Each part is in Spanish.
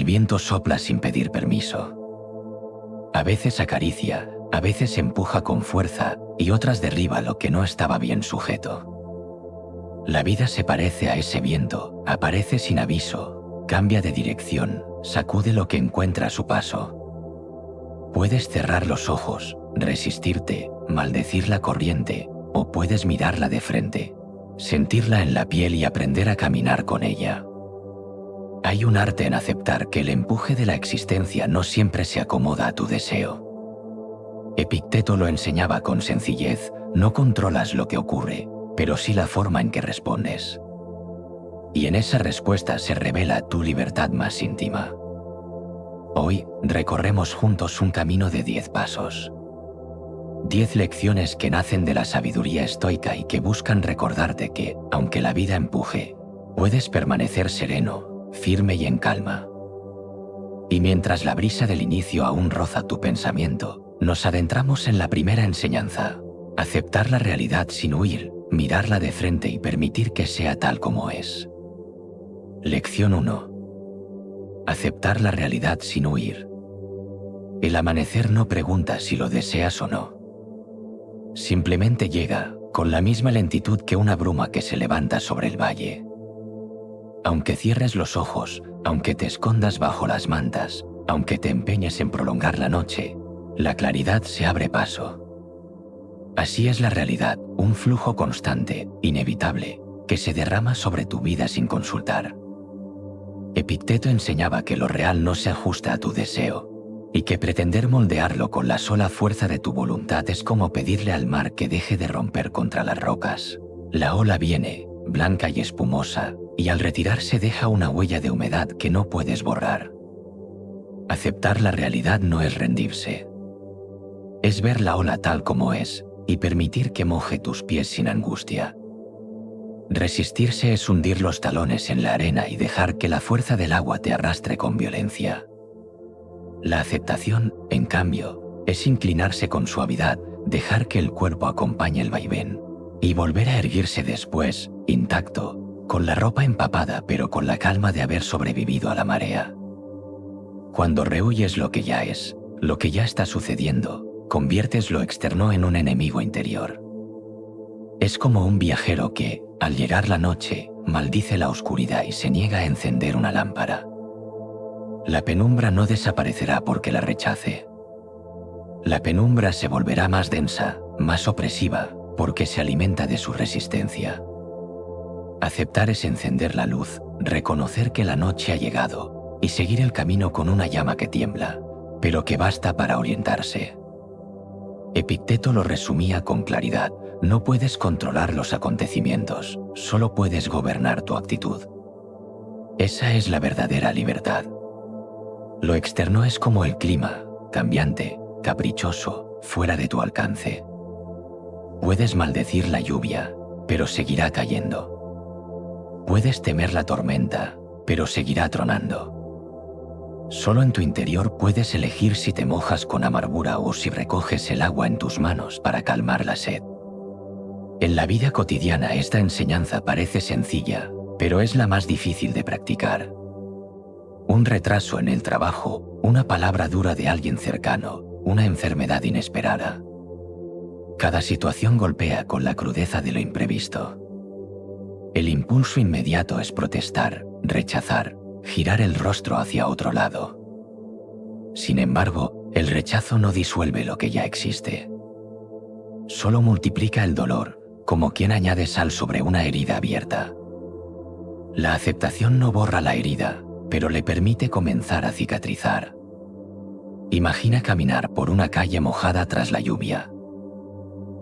El viento sopla sin pedir permiso. A veces acaricia, a veces empuja con fuerza y otras derriba lo que no estaba bien sujeto. La vida se parece a ese viento, aparece sin aviso, cambia de dirección, sacude lo que encuentra a su paso. Puedes cerrar los ojos, resistirte, maldecir la corriente, o puedes mirarla de frente, sentirla en la piel y aprender a caminar con ella. Hay un arte en aceptar que el empuje de la existencia no siempre se acomoda a tu deseo. Epicteto lo enseñaba con sencillez: no controlas lo que ocurre, pero sí la forma en que respondes. Y en esa respuesta se revela tu libertad más íntima. Hoy recorremos juntos un camino de 10 pasos. 10 lecciones que nacen de la sabiduría estoica y que buscan recordarte que, aunque la vida empuje, puedes permanecer sereno, firme y en calma. Y mientras la brisa del inicio aún roza tu pensamiento, nos adentramos en la primera enseñanza: aceptar la realidad sin huir, mirarla de frente y permitir que sea tal como es. Lección 1. Aceptar la realidad sin huir. El amanecer no pregunta si lo deseas o no. Simplemente llega, con la misma lentitud que una bruma que se levanta sobre el valle. Aunque cierres los ojos, aunque te escondas bajo las mantas, aunque te empeñes en prolongar la noche, la claridad se abre paso. Así es la realidad, un flujo constante, inevitable, que se derrama sobre tu vida sin consultar. Epicteto enseñaba que lo real no se ajusta a tu deseo, y que pretender moldearlo con la sola fuerza de tu voluntad es como pedirle al mar que deje de romper contra las rocas. La ola viene, blanca y espumosa, y al retirarse deja una huella de humedad que no puedes borrar. Aceptar la realidad no es rendirse. Es ver la ola tal como es, y permitir que moje tus pies sin angustia. Resistirse es hundir los talones en la arena y dejar que la fuerza del agua te arrastre con violencia. La aceptación, en cambio, es inclinarse con suavidad, dejar que el cuerpo acompañe el vaivén, y volver a erguirse después, intacto, con la ropa empapada pero con la calma de haber sobrevivido a la marea. Cuando rehuyes lo que ya es, lo que ya está sucediendo, conviertes lo externo en un enemigo interior. Es como un viajero que, al llegar la noche, maldice la oscuridad y se niega a encender una lámpara. La penumbra no desaparecerá porque la rechace. La penumbra se volverá más densa, más opresiva, porque se alimenta de su resistencia. Aceptar es encender la luz, reconocer que la noche ha llegado y seguir el camino con una llama que tiembla, pero que basta para orientarse. Epicteto lo resumía con claridad: no puedes controlar los acontecimientos, solo puedes gobernar tu actitud. Esa es la verdadera libertad. Lo externo es como el clima, cambiante, caprichoso, fuera de tu alcance. Puedes maldecir la lluvia, pero seguirá cayendo. Puedes temer la tormenta, pero seguirá tronando. Solo en tu interior puedes elegir si te mojas con amargura o si recoges el agua en tus manos para calmar la sed. En la vida cotidiana esta enseñanza parece sencilla, pero es la más difícil de practicar. Un retraso en el trabajo, una palabra dura de alguien cercano, una enfermedad inesperada. Cada situación golpea con la crudeza de lo imprevisto. El impulso inmediato es protestar, rechazar, girar el rostro hacia otro lado. Sin embargo, el rechazo no disuelve lo que ya existe. Solo multiplica el dolor, como quien añade sal sobre una herida abierta. La aceptación no borra la herida, pero le permite comenzar a cicatrizar. Imagina caminar por una calle mojada tras la lluvia.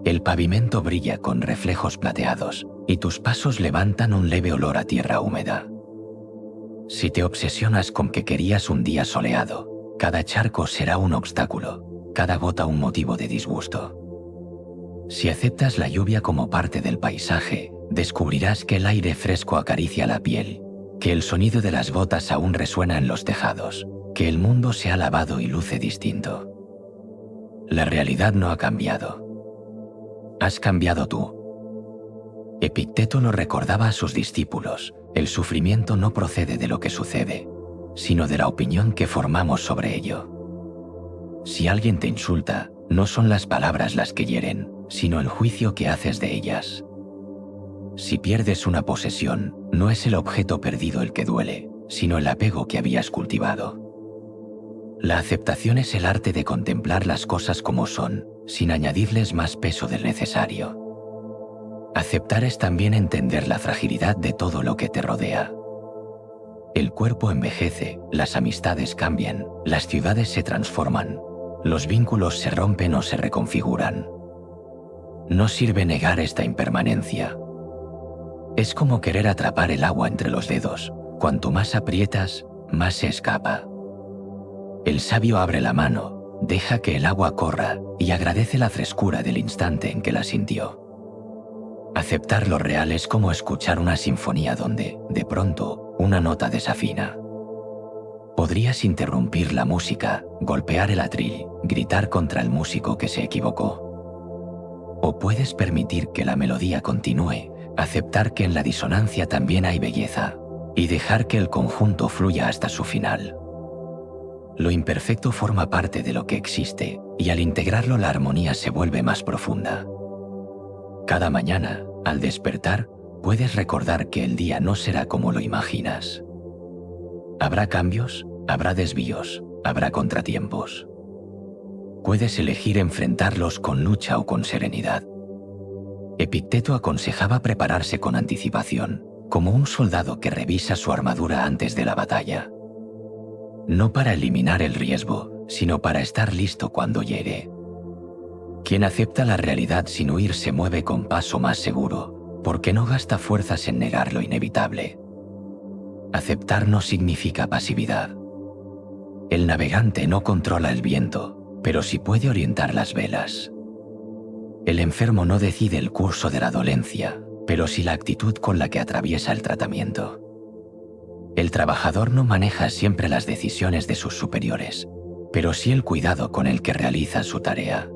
El pavimento brilla con reflejos plateados, y tus pasos levantan un leve olor a tierra húmeda. Si te obsesionas con que querías un día soleado, cada charco será un obstáculo, cada gota un motivo de disgusto. Si aceptas la lluvia como parte del paisaje, descubrirás que el aire fresco acaricia la piel, que el sonido de las gotas aún resuena en los tejados, que el mundo se ha lavado y luce distinto. La realidad no ha cambiado. Has cambiado tú. Epicteto lo recordaba a sus discípulos: el sufrimiento no procede de lo que sucede, sino de la opinión que formamos sobre ello. Si alguien te insulta, no son las palabras las que hieren, sino el juicio que haces de ellas. Si pierdes una posesión, no es el objeto perdido el que duele, sino el apego que habías cultivado. La aceptación es el arte de contemplar las cosas como son, sin añadirles más peso del necesario. Aceptar es también entender la fragilidad de todo lo que te rodea. El cuerpo envejece, las amistades cambian, las ciudades se transforman, los vínculos se rompen o se reconfiguran. No sirve negar esta impermanencia. Es como querer atrapar el agua entre los dedos. Cuanto más aprietas, más se escapa. El sabio abre la mano, deja que el agua corra y agradece la frescura del instante en que la sintió. Aceptar lo real es como escuchar una sinfonía donde, de pronto, una nota desafina. Podrías interrumpir la música, golpear el atril, gritar contra el músico que se equivocó. O puedes permitir que la melodía continúe, aceptar que en la disonancia también hay belleza, y dejar que el conjunto fluya hasta su final. Lo imperfecto forma parte de lo que existe, y al integrarlo la armonía se vuelve más profunda. Cada mañana, al despertar, puedes recordar que el día no será como lo imaginas. Habrá cambios, habrá desvíos, habrá contratiempos. Puedes elegir enfrentarlos con lucha o con serenidad. Epicteto aconsejaba prepararse con anticipación, como un soldado que revisa su armadura antes de la batalla. No para eliminar el riesgo, sino para estar listo cuando llegue. Quien acepta la realidad sin huir se mueve con paso más seguro, porque no gasta fuerzas en negar lo inevitable. Aceptar no significa pasividad. El navegante no controla el viento, pero sí puede orientar las velas. El enfermo no decide el curso de la dolencia, pero sí la actitud con la que atraviesa el tratamiento. El trabajador no maneja siempre las decisiones de sus superiores, pero sí el cuidado con el que realiza su tarea.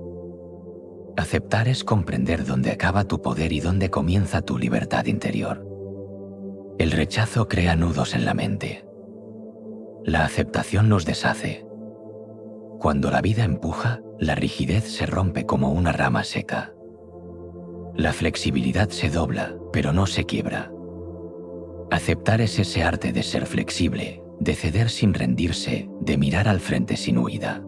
Aceptar es comprender dónde acaba tu poder y dónde comienza tu libertad interior. El rechazo crea nudos en la mente. La aceptación los deshace. Cuando la vida empuja, la rigidez se rompe como una rama seca. La flexibilidad se dobla, pero no se quiebra. Aceptar es ese arte de ser flexible, de ceder sin rendirse, de mirar al frente sin huida.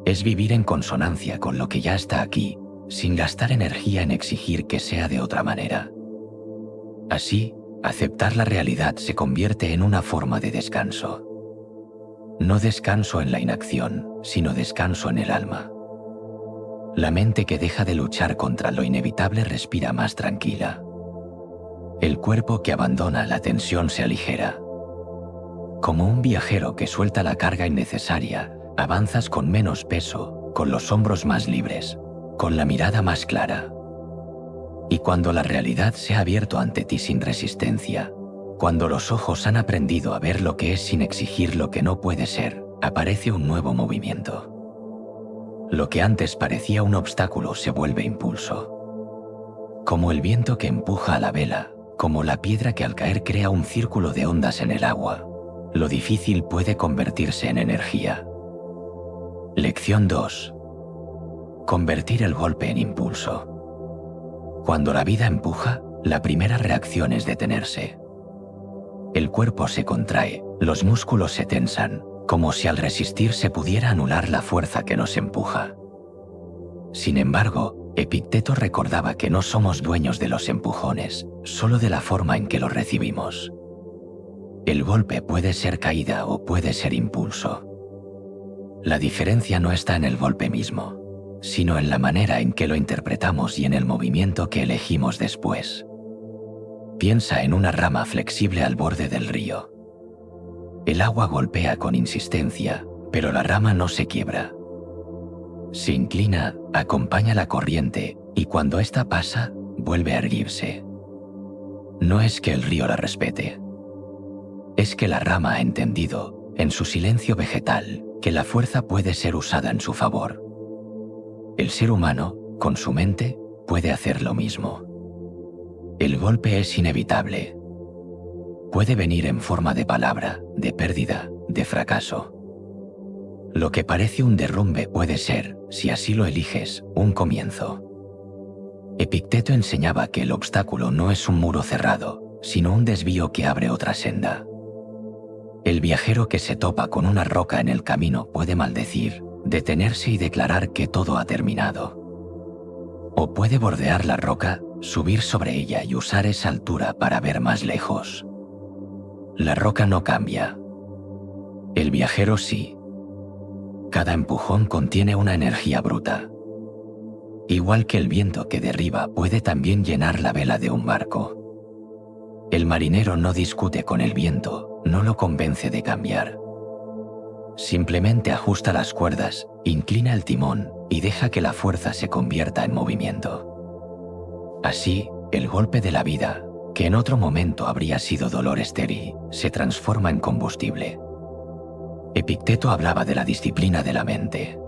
Es vivir en consonancia con lo que ya está aquí, sin gastar energía en exigir que sea de otra manera. Así, aceptar la realidad se convierte en una forma de descanso. No descanso en la inacción, sino descanso en el alma. La mente que deja de luchar contra lo inevitable respira más tranquila. El cuerpo que abandona la tensión se aligera. Como un viajero que suelta la carga innecesaria, avanzas con menos peso, con los hombros más libres, con la mirada más clara. Y cuando la realidad se ha abierto ante ti sin resistencia, cuando los ojos han aprendido a ver lo que es sin exigir lo que no puede ser, aparece un nuevo movimiento. Lo que antes parecía un obstáculo se vuelve impulso. Como el viento que empuja a la vela, como la piedra que al caer crea un círculo de ondas en el agua, lo difícil puede convertirse en energía. Lección 2. Convertir el golpe en impulso. Cuando la vida empuja, la primera reacción es detenerse. El cuerpo se contrae, los músculos se tensan, como si al resistir se pudiera anular la fuerza que nos empuja. Sin embargo, Epicteto recordaba que no somos dueños de los empujones, solo de la forma en que los recibimos. El golpe puede ser caída o puede ser impulso. La diferencia no está en el golpe mismo, sino en la manera en que lo interpretamos y en el movimiento que elegimos después. Piensa en una rama flexible al borde del río. El agua golpea con insistencia, pero la rama no se quiebra. Se inclina, acompaña la corriente y cuando ésta pasa, vuelve a erguirse. No es que el río la respete. Es que la rama ha entendido, en su silencio vegetal, que la fuerza puede ser usada en su favor. El ser humano, con su mente, puede hacer lo mismo. El golpe es inevitable. Puede venir en forma de palabra, de pérdida, de fracaso. Lo que parece un derrumbe puede ser, si así lo eliges, un comienzo. Epicteto enseñaba que el obstáculo no es un muro cerrado, sino un desvío que abre otra senda. El viajero que se topa con una roca en el camino puede maldecir, detenerse y declarar que todo ha terminado. O puede bordear la roca, subir sobre ella y usar esa altura para ver más lejos. La roca no cambia. El viajero sí. Cada empujón contiene una energía bruta. Igual que el viento que derriba puede también llenar la vela de un barco. El marinero no discute con el viento, no lo convence de cambiar. Simplemente ajusta las cuerdas, inclina el timón y deja que la fuerza se convierta en movimiento. Así, el golpe de la vida, que en otro momento habría sido dolor estéril, se transforma en combustible. Epicteto hablaba de la disciplina de la mente.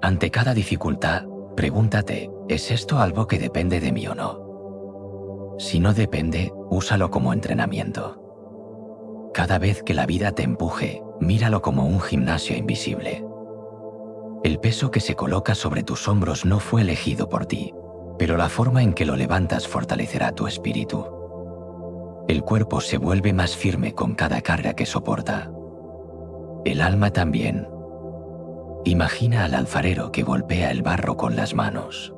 Ante cada dificultad, pregúntate, ¿es esto algo que depende de mí o no? Si no depende, úsalo como entrenamiento. Cada vez que la vida te empuje, míralo como un gimnasio invisible. El peso que se coloca sobre tus hombros no fue elegido por ti, pero la forma en que lo levantas fortalecerá tu espíritu. El cuerpo se vuelve más firme con cada carga que soporta. El alma también. Imagina al alfarero que golpea el barro con las manos.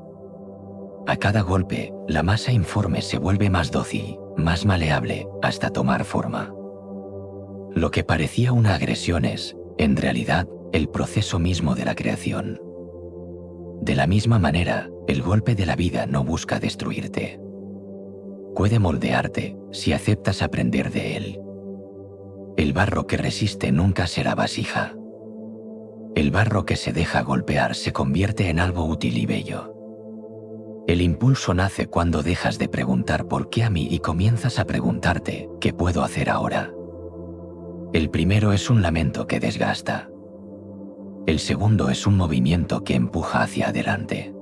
A cada golpe, la masa informe se vuelve más dócil, más maleable, hasta tomar forma. Lo que parecía una agresión es, en realidad, el proceso mismo de la creación. De la misma manera, el golpe de la vida no busca destruirte. Puede moldearte si aceptas aprender de él. El barro que resiste nunca será vasija. El barro que se deja golpear se convierte en algo útil y bello. El impulso nace cuando dejas de preguntar por qué a mí y comienzas a preguntarte ¿qué puedo hacer ahora? El primero es un lamento que desgasta. El segundo es un movimiento que empuja hacia adelante.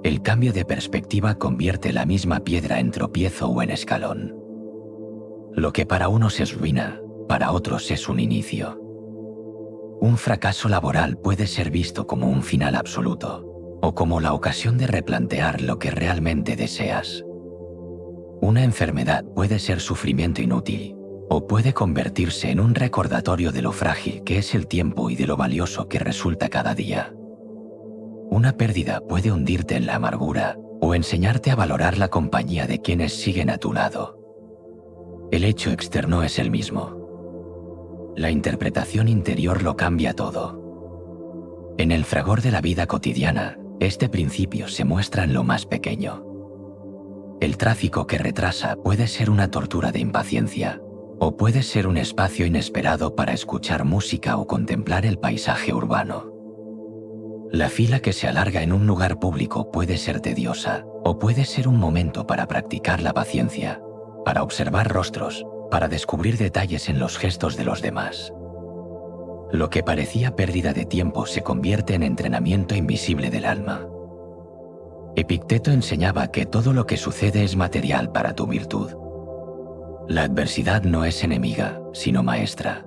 El cambio de perspectiva convierte la misma piedra en tropiezo o en escalón. Lo que para unos es ruina, para otros es un inicio. Un fracaso laboral puede ser visto como un final absoluto, o como la ocasión de replantear lo que realmente deseas. Una enfermedad puede ser sufrimiento inútil, o puede convertirse en un recordatorio de lo frágil que es el tiempo y de lo valioso que resulta cada día. Una pérdida puede hundirte en la amargura, o enseñarte a valorar la compañía de quienes siguen a tu lado. El hecho externo es el mismo. La interpretación interior lo cambia todo. En el fragor de la vida cotidiana, este principio se muestra en lo más pequeño. El tráfico que retrasa puede ser una tortura de impaciencia, o puede ser un espacio inesperado para escuchar música o contemplar el paisaje urbano. La fila que se alarga en un lugar público puede ser tediosa, o puede ser un momento para practicar la paciencia, para observar rostros, para descubrir detalles en los gestos de los demás. Lo que parecía pérdida de tiempo se convierte en entrenamiento invisible del alma. Epicteto enseñaba que todo lo que sucede es material para tu virtud. La adversidad no es enemiga, sino maestra.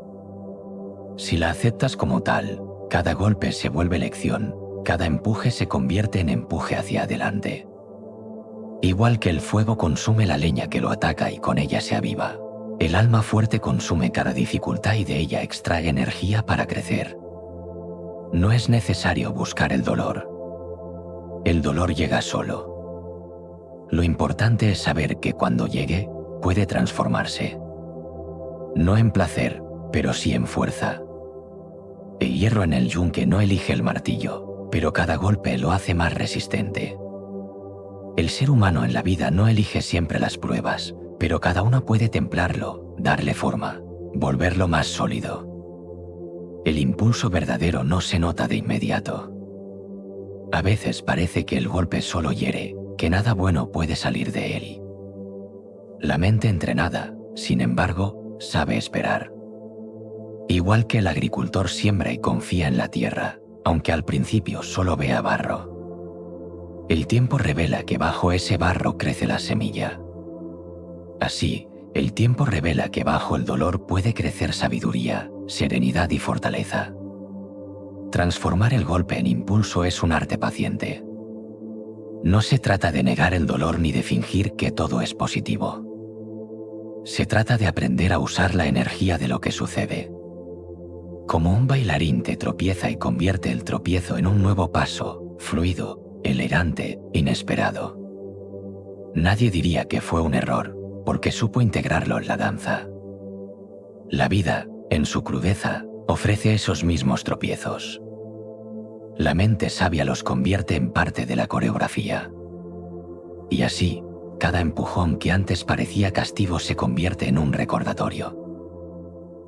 Si la aceptas como tal, cada golpe se vuelve lección, cada empuje se convierte en empuje hacia adelante. Igual que el fuego consume la leña que lo ataca y con ella se aviva, el alma fuerte consume cada dificultad y de ella extrae energía para crecer. No es necesario buscar el dolor. El dolor llega solo. Lo importante es saber que cuando llegue, puede transformarse. No en placer, pero sí en fuerza. El hierro en el yunque no elige el martillo, pero cada golpe lo hace más resistente. El ser humano en la vida no elige siempre las pruebas, pero cada uno puede templarlo, darle forma, volverlo más sólido. El impulso verdadero no se nota de inmediato. A veces parece que el golpe solo hiere, que nada bueno puede salir de él. La mente entrenada, sin embargo, sabe esperar. Igual que el agricultor siembra y confía en la tierra, aunque al principio solo vea barro. El tiempo revela que bajo ese barro crece la semilla. Así, El tiempo revela que bajo el dolor puede crecer sabiduría, serenidad y fortaleza. Transformar el golpe en impulso es un arte paciente. No se trata de negar el dolor ni de fingir que todo es positivo. Se trata de aprender a usar la energía de lo que sucede. Como un bailarín que tropieza y convierte el tropiezo en un nuevo paso, fluido, elegante, inesperado. Nadie diría que fue un error, porque supo integrarlo en la danza. La vida, en su crudeza, ofrece esos mismos tropiezos. La mente sabia los convierte en parte de la coreografía. Y así, cada empujón que antes parecía castigo se convierte en un recordatorio.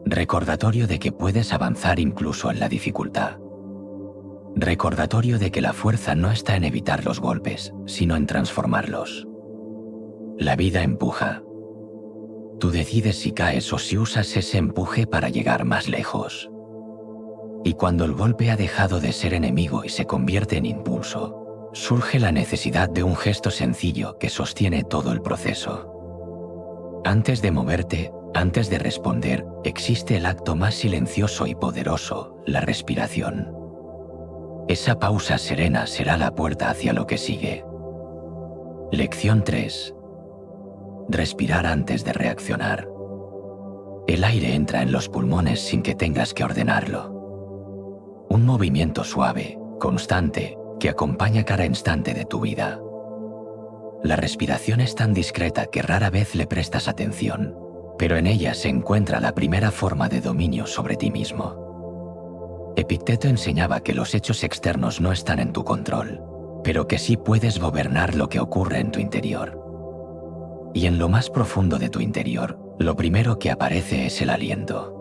Recordatorio de que puedes avanzar incluso en la dificultad. Recordatorio de que la fuerza no está en evitar los golpes, sino en transformarlos. La vida empuja. Tú decides si caes o si usas ese empuje para llegar más lejos. Y cuando el golpe ha dejado de ser enemigo y se convierte en impulso, surge la necesidad de un gesto sencillo que sostiene todo el proceso. Antes de moverte, antes de responder, existe el acto más silencioso y poderoso, la respiración. Esa pausa serena será la puerta hacia lo que sigue. Lección 3. Respirar antes de reaccionar. El aire entra en los pulmones sin que tengas que ordenarlo. Un movimiento suave, constante, que acompaña cada instante de tu vida. La respiración es tan discreta que rara vez le prestas atención, pero en ella se encuentra la primera forma de dominio sobre ti mismo. Epicteto enseñaba que los hechos externos no están en tu control, pero que sí puedes gobernar lo que ocurre en tu interior. Y en lo más profundo de tu interior, lo primero que aparece es el aliento.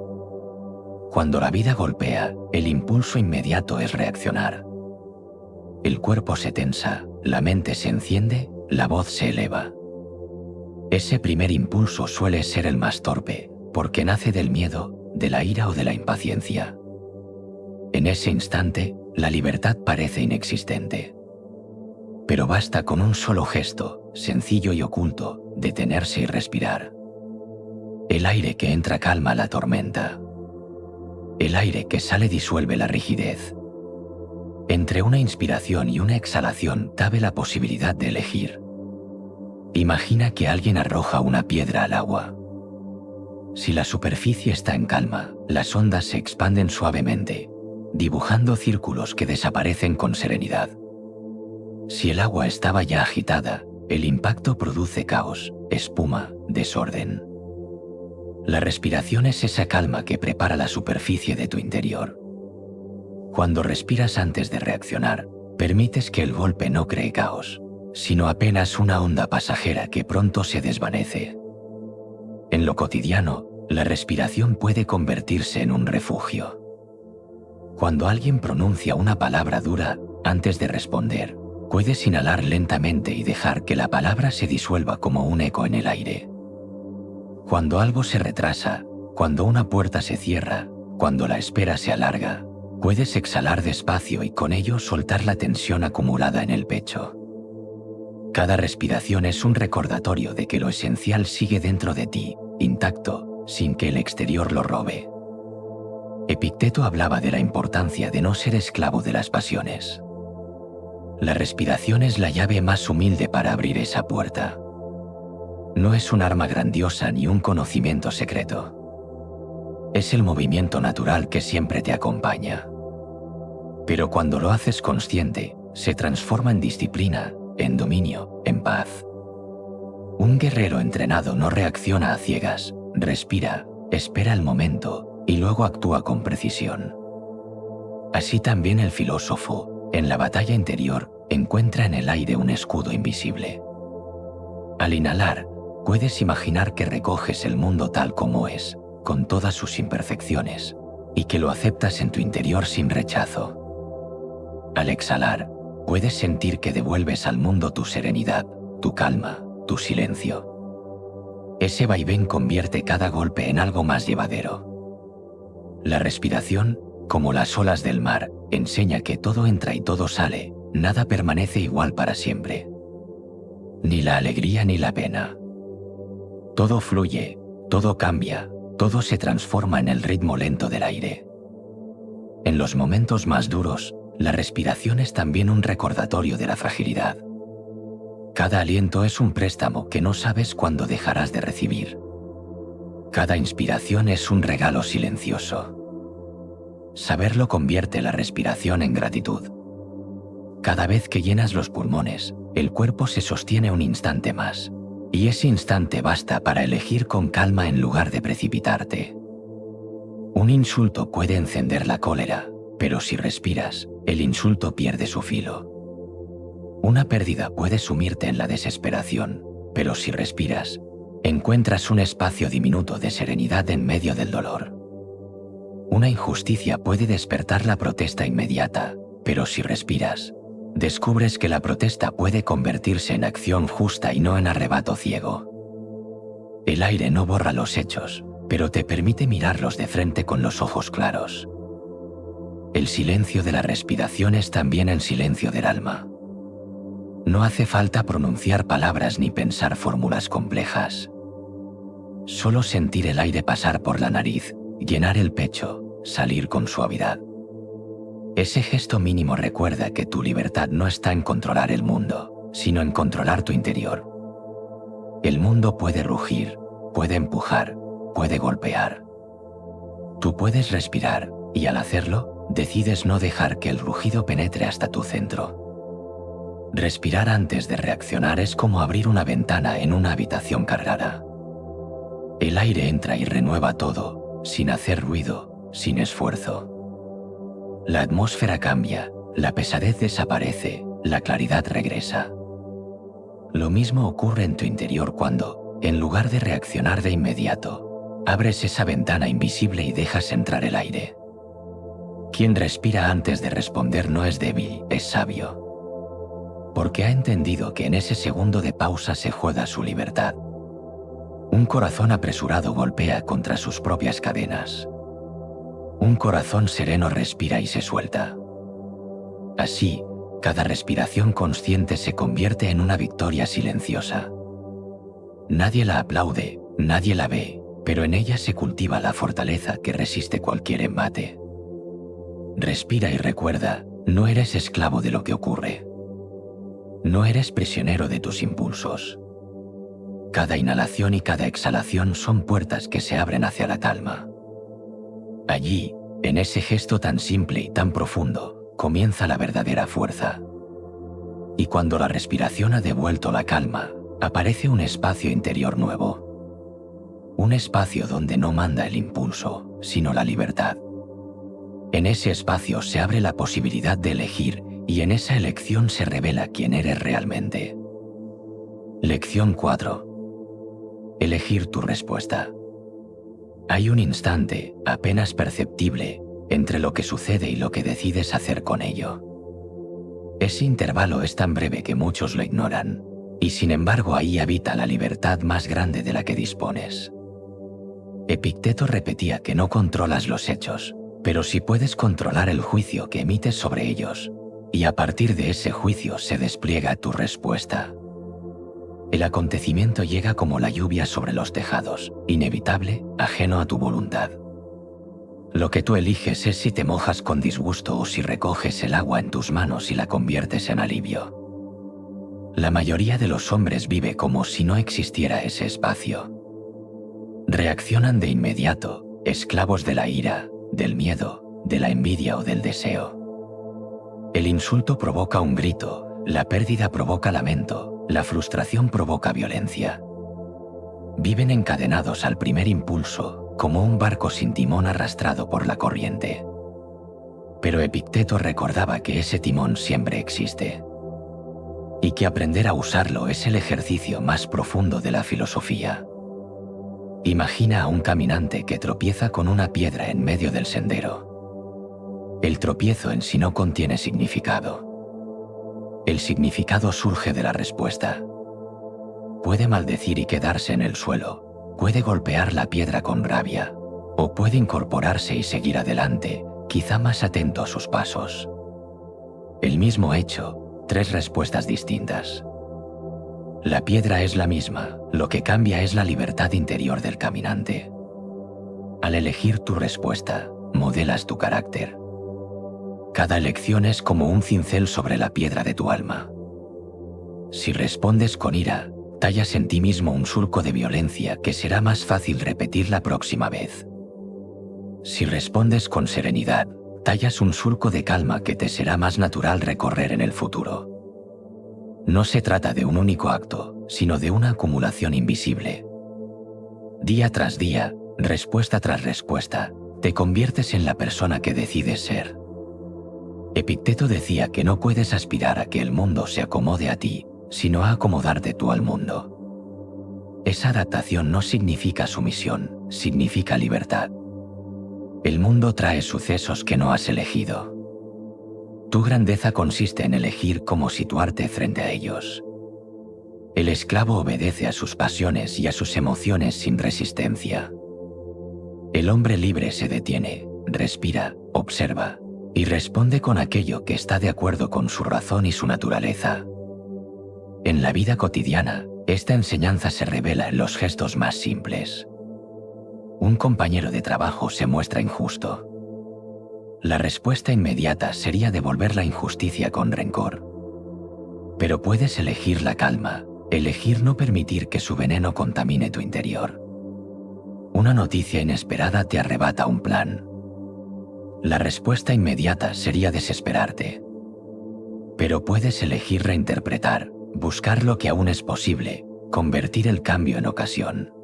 Cuando la vida golpea, el impulso inmediato es reaccionar. El cuerpo se tensa, la mente se enciende, la voz se eleva. Ese primer impulso suele ser el más torpe, porque nace del miedo, de la ira o de la impaciencia. En ese instante, la libertad parece inexistente. Pero basta con un solo gesto, sencillo y oculto, detenerse y respirar. El aire que entra calma la tormenta. El aire que sale disuelve la rigidez. Entre una inspiración y una exhalación cabe la posibilidad de elegir. Imagina que alguien arroja una piedra al agua. Si la superficie está en calma, las ondas se expanden suavemente, dibujando círculos que desaparecen con serenidad. Si el agua estaba ya agitada, el impacto produce caos, espuma, desorden. La respiración es esa calma que prepara la superficie de tu interior. Cuando respiras antes de reaccionar, permites que el golpe no cree caos, sino apenas una onda pasajera que pronto se desvanece. En lo cotidiano, la respiración puede convertirse en un refugio. Cuando alguien pronuncia una palabra dura, antes de responder, puedes inhalar lentamente y dejar que la palabra se disuelva como un eco en el aire. Cuando algo se retrasa, cuando una puerta se cierra, cuando la espera se alarga, puedes exhalar despacio y con ello soltar la tensión acumulada en el pecho. Cada respiración es un recordatorio de que lo esencial sigue dentro de ti, intacto, sin que el exterior lo robe. Epicteto hablaba de la importancia de no ser esclavo de las pasiones. La respiración es la llave más humilde para abrir esa puerta. No es un arma grandiosa ni un conocimiento secreto. Es el movimiento natural que siempre te acompaña. Pero cuando lo haces consciente, se transforma en disciplina, en dominio, en paz. Un guerrero entrenado no reacciona a ciegas, respira, espera el momento y luego actúa con precisión. Así también el filósofo, en la batalla interior, encuentra en el aire un escudo invisible. Al inhalar, puedes imaginar que recoges el mundo tal como es, con todas sus imperfecciones, y que lo aceptas en tu interior sin rechazo. Al exhalar, puedes sentir que devuelves al mundo tu serenidad, tu calma, tu silencio. Ese vaivén convierte cada golpe en algo más llevadero. La respiración, como las olas del mar, enseña que todo entra y todo sale, nada permanece igual para siempre. Ni la alegría ni la pena. Todo fluye, todo cambia, todo se transforma en el ritmo lento del aire. En los momentos más duros, la respiración es también un recordatorio de la fragilidad. Cada aliento es un préstamo que no sabes cuándo dejarás de recibir. Cada inspiración es un regalo silencioso. Saberlo convierte la respiración en gratitud. Cada vez que llenas los pulmones, el cuerpo se sostiene un instante más, y ese instante basta para elegir con calma en lugar de precipitarte. Un insulto puede encender la cólera, pero si respiras, el insulto pierde su filo. Una pérdida puede sumirte en la desesperación, pero si respiras, encuentras un espacio diminuto de serenidad en medio del dolor. Una injusticia puede despertar la protesta inmediata, pero si respiras, descubres que la protesta puede convertirse en acción justa y no en arrebato ciego. El aire no borra los hechos, pero te permite mirarlos de frente con los ojos claros. El silencio de la respiración es también el silencio del alma. No hace falta pronunciar palabras ni pensar fórmulas complejas. Solo sentir el aire pasar por la nariz, llenar el pecho, salir con suavidad. Ese gesto mínimo recuerda que tu libertad no está en controlar el mundo, sino en controlar tu interior. El mundo puede rugir, puede empujar, puede golpear. Tú puedes respirar, y al hacerlo, decides no dejar que el rugido penetre hasta tu centro. Respirar antes de reaccionar es como abrir una ventana en una habitación cargada. El aire entra y renueva todo, sin hacer ruido, sin esfuerzo. La atmósfera cambia, la pesadez desaparece, la claridad regresa. Lo mismo ocurre en tu interior cuando, en lugar de reaccionar de inmediato, abres esa ventana invisible y dejas entrar el aire. Quien respira antes de responder no es débil, es sabio. Porque ha entendido que en ese segundo de pausa se juega su libertad. Un corazón apresurado golpea contra sus propias cadenas. Un corazón sereno respira y se suelta. Así, cada respiración consciente se convierte en una victoria silenciosa. Nadie la aplaude, nadie la ve, pero en ella se cultiva la fortaleza que resiste cualquier embate. Respira y recuerda, no eres esclavo de lo que ocurre. No eres prisionero de tus impulsos. Cada inhalación y cada exhalación son puertas que se abren hacia la calma. Allí, en ese gesto tan simple y tan profundo, comienza la verdadera fuerza. Y cuando la respiración ha devuelto la calma, aparece un espacio interior nuevo. Un espacio donde no manda el impulso, sino la libertad. En ese espacio se abre la posibilidad de elegir y en esa elección se revela quién eres realmente. Lección 4. Elegir tu respuesta. Hay un instante, apenas perceptible, entre lo que sucede y lo que decides hacer con ello. Ese intervalo es tan breve que muchos lo ignoran, y sin embargo ahí habita la libertad más grande de la que dispones. Epicteto repetía que no controlas los hechos, pero sí puedes controlar el juicio que emites sobre ellos, y a partir de ese juicio se despliega tu respuesta. El acontecimiento llega como la lluvia sobre los tejados, inevitable, ajeno a tu voluntad. Lo que tú eliges es si te mojas con disgusto o si recoges el agua en tus manos y la conviertes en alivio. La mayoría de los hombres vive como si no existiera ese espacio. Reaccionan de inmediato, esclavos de la ira, del miedo, de la envidia o del deseo. El insulto provoca un grito, la pérdida provoca lamento, la frustración provoca violencia. Viven encadenados al primer impulso, como un barco sin timón arrastrado por la corriente. Pero Epicteto recordaba que ese timón siempre existe, y que aprender a usarlo es el ejercicio más profundo de la filosofía. Imagina a un caminante que tropieza con una piedra en medio del sendero. El tropiezo en sí no contiene significado. El significado surge de la respuesta. Puede maldecir y quedarse en el suelo, puede golpear la piedra con rabia, o puede incorporarse y seguir adelante, quizá más atento a sus pasos. El mismo hecho, tres respuestas distintas. La piedra es la misma, lo que cambia es la libertad interior del caminante. Al elegir tu respuesta, modelas tu carácter. Cada elección es como un cincel sobre la piedra de tu alma. Si respondes con ira, tallas en ti mismo un surco de violencia que será más fácil repetir la próxima vez. Si respondes con serenidad, tallas un surco de calma que te será más natural recorrer en el futuro. No se trata de un único acto, sino de una acumulación invisible. Día tras día, respuesta tras respuesta, te conviertes en la persona que decides ser. Epicteto decía que no puedes aspirar a que el mundo se acomode a ti, sino a acomodarte tú al mundo. Esa adaptación no significa sumisión, significa libertad. El mundo trae sucesos que no has elegido. Tu grandeza consiste en elegir cómo situarte frente a ellos. El esclavo obedece a sus pasiones y a sus emociones sin resistencia. El hombre libre se detiene, respira, observa y responde con aquello que está de acuerdo con su razón y su naturaleza. En la vida cotidiana, esta enseñanza se revela en los gestos más simples. Un compañero de trabajo se muestra injusto. La respuesta inmediata sería devolver la injusticia con rencor. Pero puedes elegir la calma, elegir no permitir que su veneno contamine tu interior. Una noticia inesperada te arrebata un plan. La respuesta inmediata sería desesperarte. Pero puedes elegir reinterpretar, buscar lo que aún es posible, convertir el cambio en ocasión.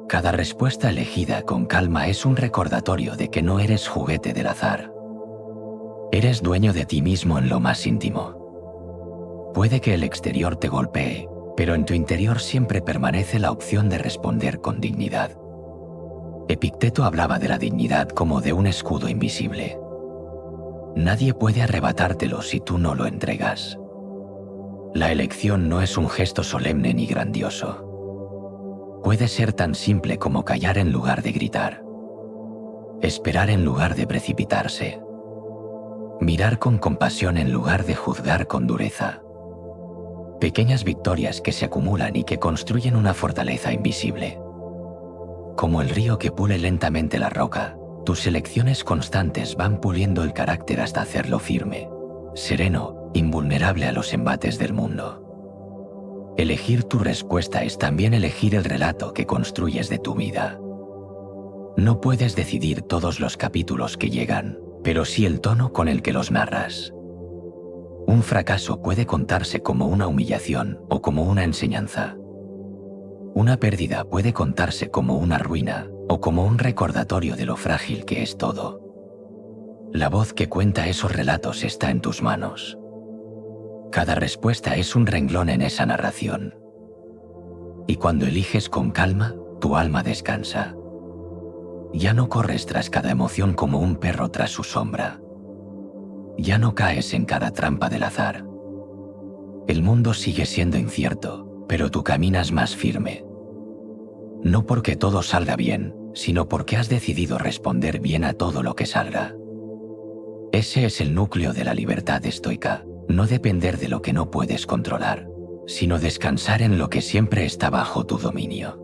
Cada respuesta elegida con calma es un recordatorio de que no eres juguete del azar. Eres dueño de ti mismo en lo más íntimo. Puede que el exterior te golpee, pero en tu interior siempre permanece la opción de responder con dignidad. Epicteto hablaba de la dignidad como de un escudo invisible. Nadie puede arrebatártelo si tú no lo entregas. La elección no es un gesto solemne ni grandioso. Puede ser tan simple como callar en lugar de gritar. Esperar en lugar de precipitarse. Mirar con compasión en lugar de juzgar con dureza. Pequeñas victorias que se acumulan y que construyen una fortaleza invisible. Como el río que pule lentamente la roca, tus elecciones constantes van puliendo el carácter hasta hacerlo firme, sereno, invulnerable a los embates del mundo. Elegir tu respuesta es también elegir el relato que construyes de tu vida. No puedes decidir todos los capítulos que llegan, pero sí el tono con el que los narras. Un fracaso puede contarse como una humillación o como una enseñanza. Una pérdida puede contarse como una ruina o como un recordatorio de lo frágil que es todo. La voz que cuenta esos relatos está en tus manos. Cada respuesta es un renglón en esa narración. Y cuando eliges con calma, tu alma descansa. Ya no corres tras cada emoción como un perro tras su sombra. Ya no caes en cada trampa del azar. El mundo sigue siendo incierto, pero tú caminas más firme. No porque todo salga bien, sino porque has decidido responder bien a todo lo que salga. Ese es el núcleo de la libertad estoica, no depender de lo que no puedes controlar, sino descansar en lo que siempre está bajo tu dominio.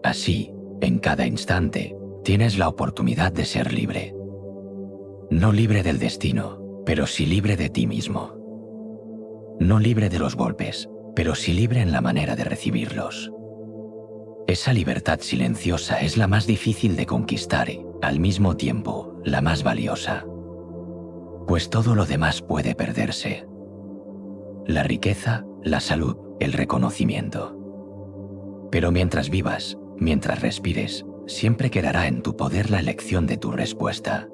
Así, en cada instante, tienes la oportunidad de ser libre. No libre del destino, pero sí libre de ti mismo. No libre de los golpes, pero sí libre en la manera de recibirlos. Esa libertad silenciosa es la más difícil de conquistar y, al mismo tiempo, la más valiosa. Pues todo lo demás puede perderse. La riqueza, la salud, el reconocimiento. Pero mientras vivas, mientras respires, siempre quedará en tu poder la elección de tu respuesta.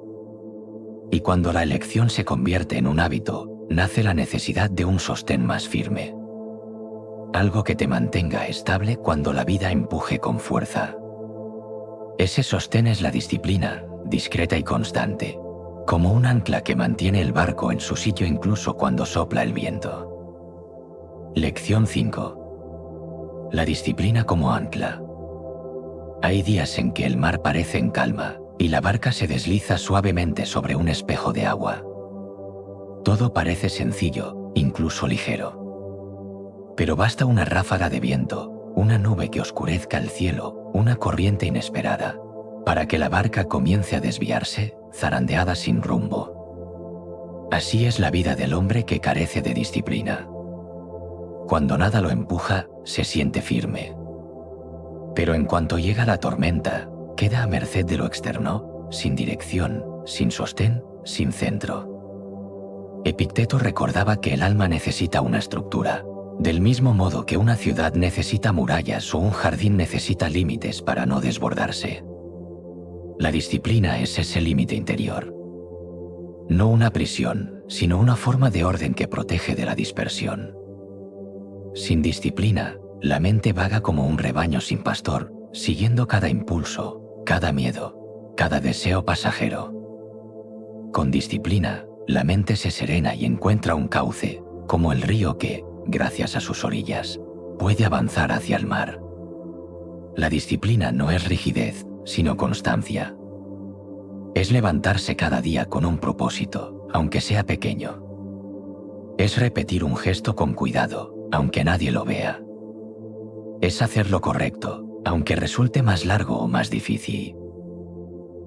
Y cuando la elección se convierte en un hábito, nace la necesidad de un sostén más firme. Algo que te mantenga estable cuando la vida empuje con fuerza. Ese sostén es la disciplina, discreta y constante, como un ancla que mantiene el barco en su sitio incluso cuando sopla el viento. Lección 5. La disciplina como ancla. Hay días en que el mar parece en calma y la barca se desliza suavemente sobre un espejo de agua. Todo parece sencillo, incluso ligero. Pero basta una ráfaga de viento, una nube que oscurezca el cielo, una corriente inesperada, para que la barca comience a desviarse, zarandeada sin rumbo. Así es la vida del hombre que carece de disciplina. Cuando nada lo empuja, se siente firme. Pero en cuanto llega la tormenta, queda a merced de lo externo, sin dirección, sin sostén, sin centro. Epicteto recordaba que el alma necesita una estructura, del mismo modo que una ciudad necesita murallas o un jardín necesita límites para no desbordarse. La disciplina es ese límite interior. No una prisión, sino una forma de orden que protege de la dispersión. Sin disciplina, la mente vaga como un rebaño sin pastor, siguiendo cada impulso, cada miedo, cada deseo pasajero. Con disciplina, la mente se serena y encuentra un cauce, como el río que, gracias a sus orillas, puede avanzar hacia el mar. La disciplina no es rigidez, sino constancia. Es levantarse cada día con un propósito, aunque sea pequeño. Es repetir un gesto con cuidado, aunque nadie lo vea. Es hacer lo correcto, aunque resulte más largo o más difícil.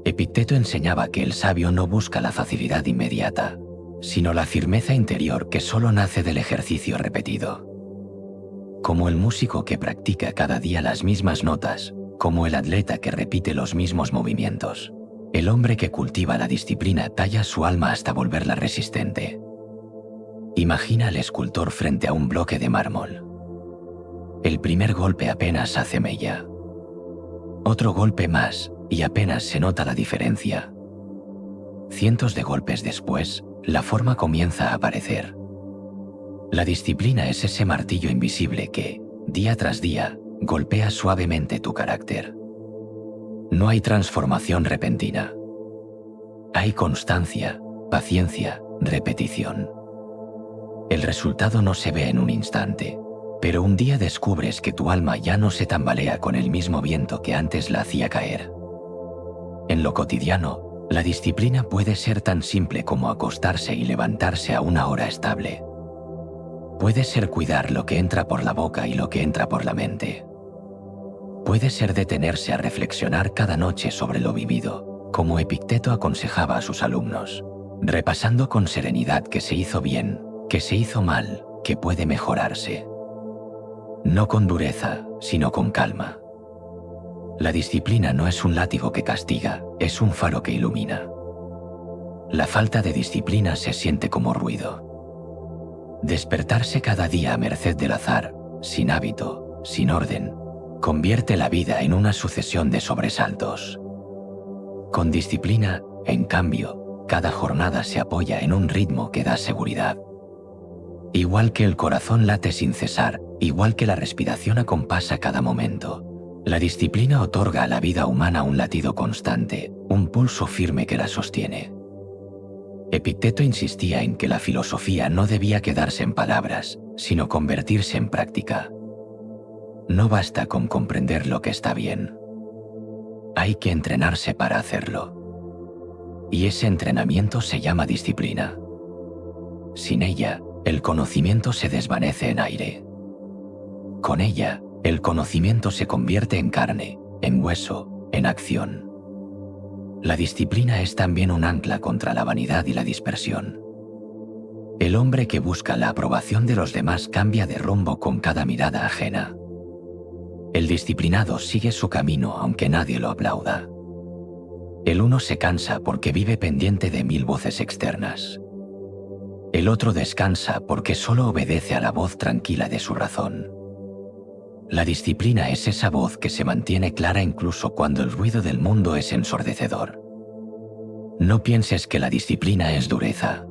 Epicteto enseñaba que el sabio no busca la facilidad inmediata, sino la firmeza interior que solo nace del ejercicio repetido. Como el músico que practica cada día las mismas notas, como el atleta que repite los mismos movimientos, el hombre que cultiva la disciplina talla su alma hasta volverla resistente. Imagina al escultor frente a un bloque de mármol. El primer golpe apenas hace mella. Otro golpe más y apenas se nota la diferencia. Cientos de golpes después, la forma comienza a aparecer. La disciplina es ese martillo invisible que, día tras día, golpea suavemente tu carácter. No hay transformación repentina. Hay constancia, paciencia, repetición. El resultado no se ve en un instante, pero un día descubres que tu alma ya no se tambalea con el mismo viento que antes la hacía caer. En lo cotidiano, la disciplina puede ser tan simple como acostarse y levantarse a una hora estable. Puede ser cuidar lo que entra por la boca y lo que entra por la mente. Puede ser detenerse a reflexionar cada noche sobre lo vivido, como Epicteto aconsejaba a sus alumnos, repasando con serenidad qué se hizo bien, qué se hizo mal, qué puede mejorarse. No con dureza, sino con calma. La disciplina no es un látigo que castiga, es un faro que ilumina. La falta de disciplina se siente como ruido. Despertarse cada día a merced del azar, sin hábito, sin orden, convierte la vida en una sucesión de sobresaltos. Con disciplina, en cambio, cada jornada se apoya en un ritmo que da seguridad. Igual que el corazón late sin cesar, igual que la respiración acompasa cada momento, la disciplina otorga a la vida humana un latido constante, un pulso firme que la sostiene. Epicteto insistía en que la filosofía no debía quedarse en palabras, sino convertirse en práctica. No basta con comprender lo que está bien. Hay que entrenarse para hacerlo. Y ese entrenamiento se llama disciplina. Sin ella, el conocimiento se desvanece en aire. Con ella, el conocimiento se convierte en carne, en hueso, en acción. La disciplina es también un ancla contra la vanidad y la dispersión. El hombre que busca la aprobación de los demás cambia de rumbo con cada mirada ajena. El disciplinado sigue su camino aunque nadie lo aplauda. El uno se cansa porque vive pendiente de 1000 voces externas. El otro descansa porque solo obedece a la voz tranquila de su razón. La disciplina es esa voz que se mantiene clara incluso cuando el ruido del mundo es ensordecedor. No pienses que la disciplina es dureza.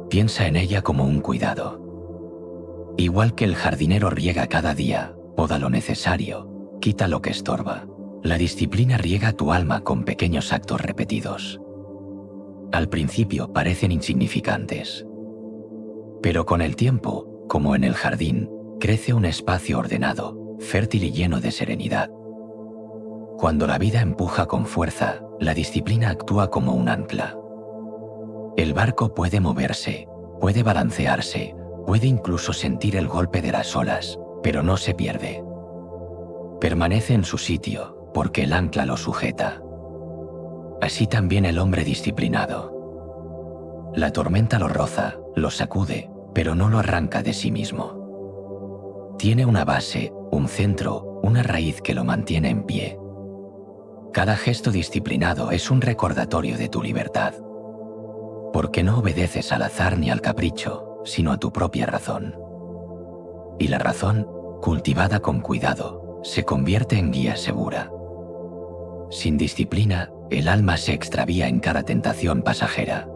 Piensa en ella como un cuidado. Igual que el jardinero riega cada día, poda lo necesario, quita lo que estorba. La disciplina riega tu alma con pequeños actos repetidos. Al principio parecen insignificantes. Pero con el tiempo, como en el jardín, crece un espacio ordenado, fértil y lleno de serenidad. Cuando la vida empuja con fuerza, la disciplina actúa como un ancla. El barco puede moverse, puede balancearse, Puede incluso sentir el golpe de las olas, pero no se pierde. Permanece en su sitio, porque el ancla lo sujeta. Así también el hombre disciplinado. La tormenta lo roza, lo sacude, pero no lo arranca de sí mismo. Tiene una base, un centro, una raíz que lo mantiene en pie. Cada gesto disciplinado es un recordatorio de tu libertad. Porque no obedeces al azar ni al capricho, sino a tu propia razón. Y la razón, cultivada con cuidado, se convierte en guía segura. Sin disciplina, el alma se extravía en cada tentación pasajera.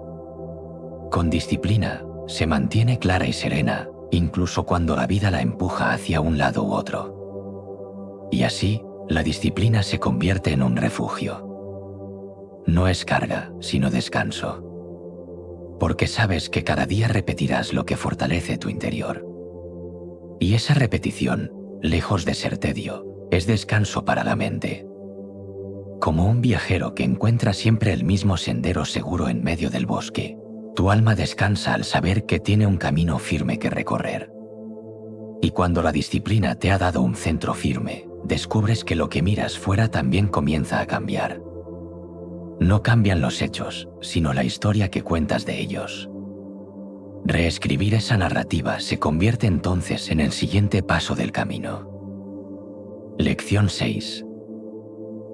Con disciplina, se mantiene clara y serena, incluso cuando la vida la empuja hacia un lado u otro. Y así, la disciplina se convierte en un refugio. No es carga, sino descanso. Porque sabes que cada día repetirás lo que fortalece tu interior. Y esa repetición, lejos de ser tedio, es descanso para la mente. Como un viajero que encuentra siempre el mismo sendero seguro en medio del bosque, tu alma descansa al saber que tiene un camino firme que recorrer. Y cuando la disciplina te ha dado un centro firme, descubres que lo que miras fuera también comienza a cambiar. No cambian los hechos, sino la historia que cuentas de ellos. Reescribir esa narrativa se convierte entonces en el siguiente paso del camino. Lección 6.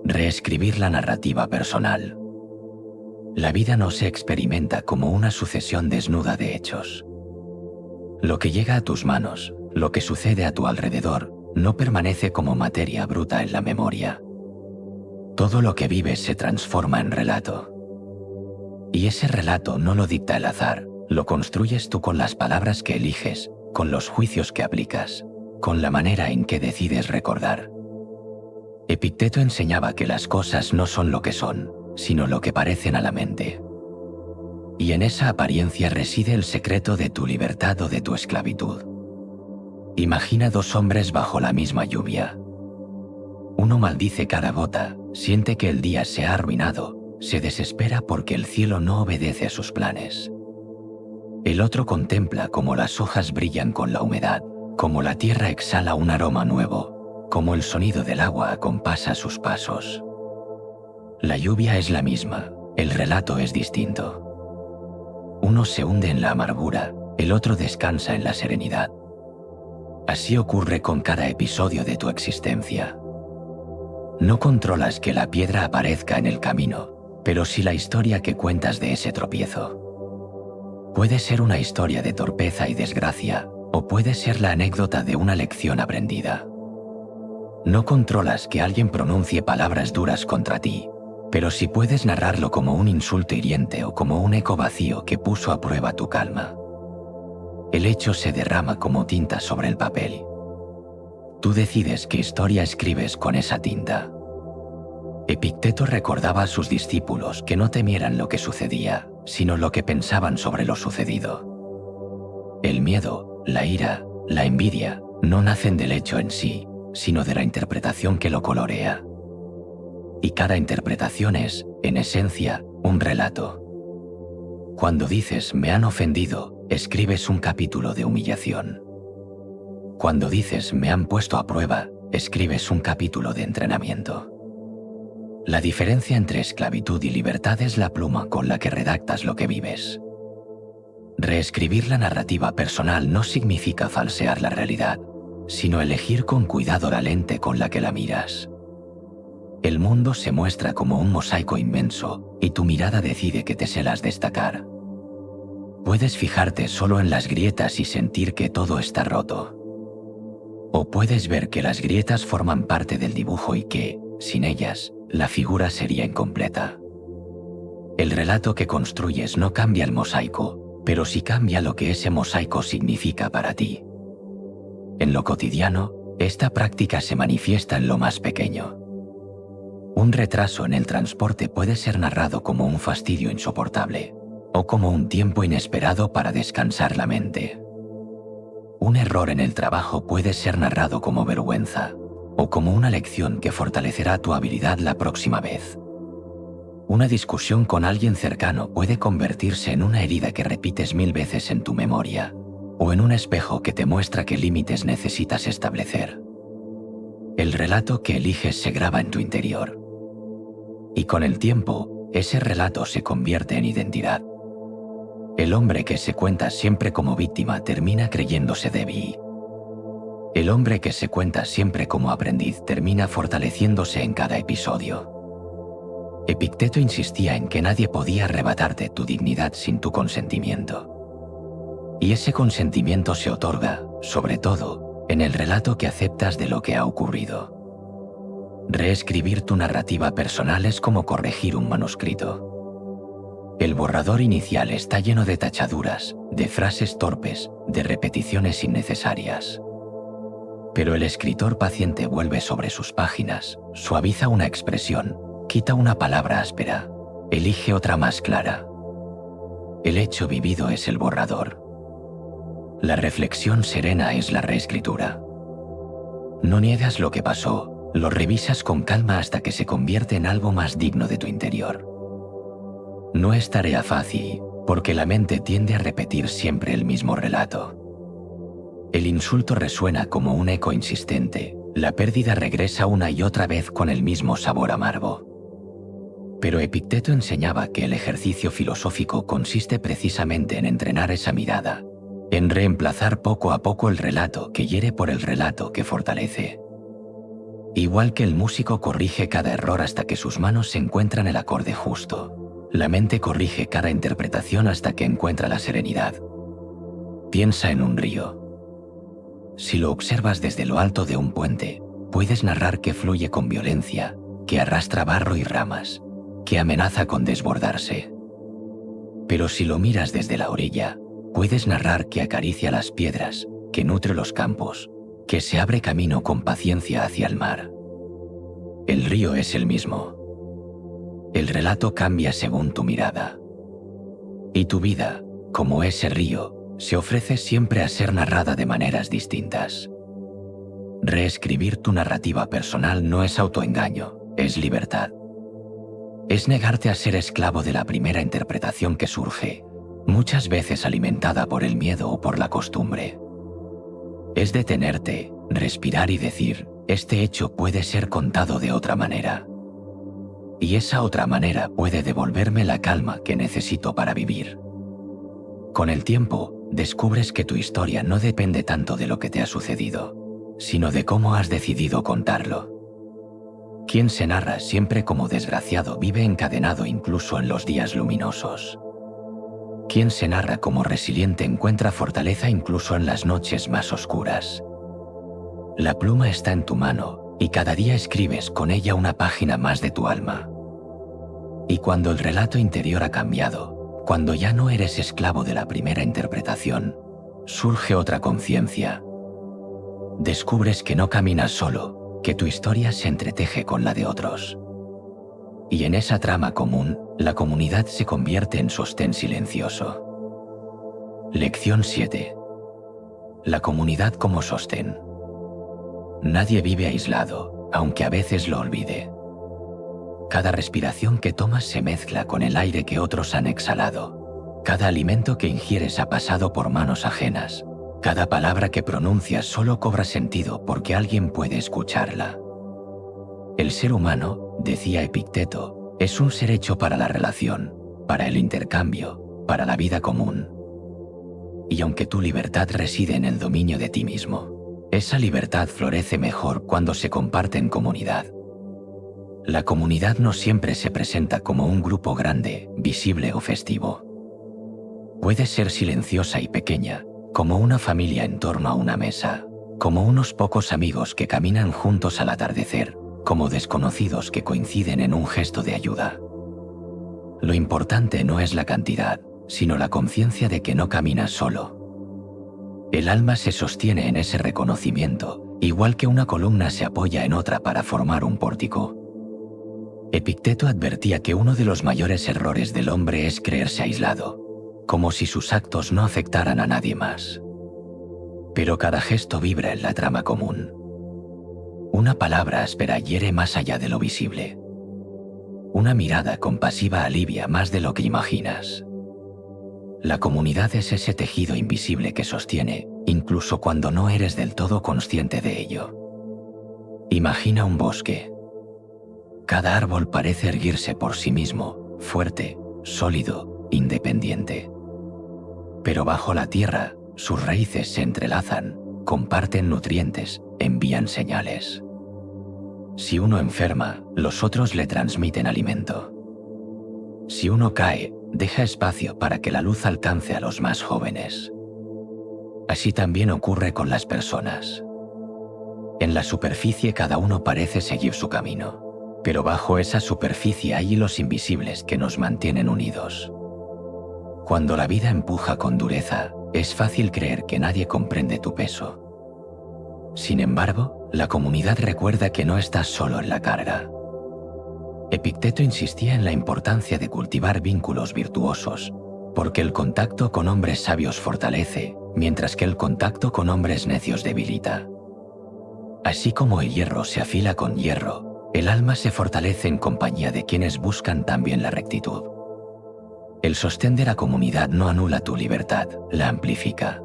Reescribir la narrativa personal. La vida no se experimenta como una sucesión desnuda de hechos. Lo que llega a tus manos, lo que sucede a tu alrededor, no permanece como materia bruta en la memoria. Todo lo que vives se transforma en relato. Y ese relato no lo dicta el azar, lo construyes tú con las palabras que eliges, con los juicios que aplicas, con la manera en que decides recordar. Epicteto enseñaba que las cosas no son lo que son, sino lo que parecen a la mente. Y en esa apariencia reside el secreto de tu libertad o de tu esclavitud. Imagina dos hombres bajo la misma lluvia. Uno maldice cada gota, siente que el día se ha arruinado, se desespera porque el cielo no obedece a sus planes. El otro contempla cómo las hojas brillan con la humedad, cómo la tierra exhala un aroma nuevo, cómo el sonido del agua acompasa sus pasos. La lluvia es la misma, el relato es distinto. Uno se hunde en la amargura, el otro descansa en la serenidad. Así ocurre con cada episodio de tu existencia. No controlas que la piedra aparezca en el camino, pero sí la historia que cuentas de ese tropiezo. Puede ser una historia de torpeza y desgracia, o puede ser la anécdota de una lección aprendida. No controlas que alguien pronuncie palabras duras contra ti, pero sí puedes narrarlo como un insulto hiriente o como un eco vacío que puso a prueba tu calma. El hecho se derrama como tinta sobre el papel. Tú decides qué historia escribes con esa tinta. Epicteto recordaba a sus discípulos que no temieran lo que sucedía, sino lo que pensaban sobre lo sucedido. El miedo, la ira, la envidia, no nacen del hecho en sí, sino de la interpretación que lo colorea. Y cada interpretación es, en esencia, un relato. Cuando dices «me han ofendido», escribes un capítulo de humillación. Cuando dices «me han puesto a prueba», escribes un capítulo de entrenamiento. La diferencia entre esclavitud y libertad es la pluma con la que redactas lo que vives. Reescribir la narrativa personal no significa falsear la realidad, sino elegir con cuidado la lente con la que la miras. El mundo se muestra como un mosaico inmenso y tu mirada decide qué teselas destacar. Puedes fijarte solo en las grietas y sentir que todo está roto. O puedes ver que las grietas forman parte del dibujo y que, sin ellas, la figura sería incompleta. El relato que construyes no cambia el mosaico, pero sí cambia lo que ese mosaico significa para ti. En lo cotidiano, esta práctica se manifiesta en lo más pequeño. Un retraso en el transporte puede ser narrado como un fastidio insoportable, o como un tiempo inesperado para descansar la mente. Un error en el trabajo puede ser narrado como vergüenza, o como una lección que fortalecerá tu habilidad la próxima vez. Una discusión con alguien cercano puede convertirse en una herida que repites 1000 veces en tu memoria, o en un espejo que te muestra qué límites necesitas establecer. El relato que eliges se graba en tu interior. Y con el tiempo, ese relato se convierte en identidad. El hombre que se cuenta siempre como víctima termina creyéndose débil. El hombre que se cuenta siempre como aprendiz termina fortaleciéndose en cada episodio. Epicteto insistía en que nadie podía arrebatarte tu dignidad sin tu consentimiento. Y ese consentimiento se otorga, sobre todo, en el relato que aceptas de lo que ha ocurrido. Reescribir tu narrativa personal es como corregir un manuscrito. El borrador inicial está lleno de tachaduras, de frases torpes, de repeticiones innecesarias. Pero el escritor paciente vuelve sobre sus páginas, suaviza una expresión, quita una palabra áspera, elige otra más clara. El hecho vivido es el borrador. La reflexión serena es la reescritura. No niegas lo que pasó, lo revisas con calma hasta que se convierte en algo más digno de tu interior. No es tarea fácil, porque la mente tiende a repetir siempre el mismo relato. El insulto resuena como un eco insistente, la pérdida regresa una y otra vez con el mismo sabor amargo. Pero Epicteto enseñaba que el ejercicio filosófico consiste precisamente en entrenar esa mirada, en reemplazar poco a poco el relato que hiere por el relato que fortalece. Igual que el músico corrige cada error hasta que sus manos se encuentran el acorde justo, la mente corrige cada interpretación hasta que encuentra la serenidad. Piensa en un río. Si lo observas desde lo alto de un puente, puedes narrar que fluye con violencia, que arrastra barro y ramas, que amenaza con desbordarse. Pero si lo miras desde la orilla, puedes narrar que acaricia las piedras, que nutre los campos, que se abre camino con paciencia hacia el mar. El río es el mismo. El relato cambia según tu mirada. Y tu vida, como ese río, se ofrece siempre a ser narrada de maneras distintas. Reescribir tu narrativa personal no es autoengaño, es libertad. Es negarte a ser esclavo de la primera interpretación que surge, muchas veces alimentada por el miedo o por la costumbre. Es detenerte, respirar y decir, este hecho puede ser contado de otra manera. Y esa otra manera puede devolverme la calma que necesito para vivir. Con el tiempo, descubres que tu historia no depende tanto de lo que te ha sucedido, sino de cómo has decidido contarlo. Quien se narra siempre como desgraciado vive encadenado incluso en los días luminosos. Quien se narra como resiliente encuentra fortaleza incluso en las noches más oscuras. La pluma está en tu mano, y cada día escribes con ella una página más de tu alma. Y cuando el relato interior ha cambiado, cuando ya no eres esclavo de la primera interpretación, surge otra conciencia. Descubres que no caminas solo, que tu historia se entreteje con la de otros. Y en esa trama común, la comunidad se convierte en sostén silencioso. Lección 7. La comunidad como sostén. Nadie vive aislado, aunque a veces lo olvide. Cada respiración que tomas se mezcla con el aire que otros han exhalado. Cada alimento que ingieres ha pasado por manos ajenas. Cada palabra que pronuncias solo cobra sentido porque alguien puede escucharla. El ser humano, decía Epicteto, es un ser hecho para la relación, para el intercambio, para la vida común. Y aunque tu libertad reside en el dominio de ti mismo, esa libertad florece mejor cuando se comparte en comunidad. La comunidad no siempre se presenta como un grupo grande, visible o festivo. Puede ser silenciosa y pequeña, como una familia en torno a una mesa, como unos pocos amigos que caminan juntos al atardecer, como desconocidos que coinciden en un gesto de ayuda. Lo importante no es la cantidad, sino la conciencia de que no caminas solo. El alma se sostiene en ese reconocimiento, igual que una columna se apoya en otra para formar un pórtico. Epicteto advertía que uno de los mayores errores del hombre es creerse aislado, como si sus actos no afectaran a nadie más. Pero cada gesto vibra en la trama común. Una palabra áspera hiere más allá de lo visible. Una mirada compasiva alivia más de lo que imaginas. La comunidad es ese tejido invisible que sostiene, incluso cuando no eres del todo consciente de ello. Imagina un bosque. Cada árbol parece erguirse por sí mismo, fuerte, sólido, independiente. Pero bajo la tierra, sus raíces se entrelazan, comparten nutrientes, envían señales. Si uno enferma, los otros le transmiten alimento. Si uno cae, deja espacio para que la luz alcance a los más jóvenes. Así también ocurre con las personas. En la superficie cada uno parece seguir su camino, pero bajo esa superficie hay hilos invisibles que nos mantienen unidos. Cuando la vida empuja con dureza, es fácil creer que nadie comprende tu peso. Sin embargo, la comunidad recuerda que no estás solo en la carga. Epicteto insistía en la importancia de cultivar vínculos virtuosos, porque el contacto con hombres sabios fortalece, mientras que el contacto con hombres necios debilita. Así como el hierro se afila con hierro, el alma se fortalece en compañía de quienes buscan también la rectitud. El sostén de la comunidad no anula tu libertad, la amplifica.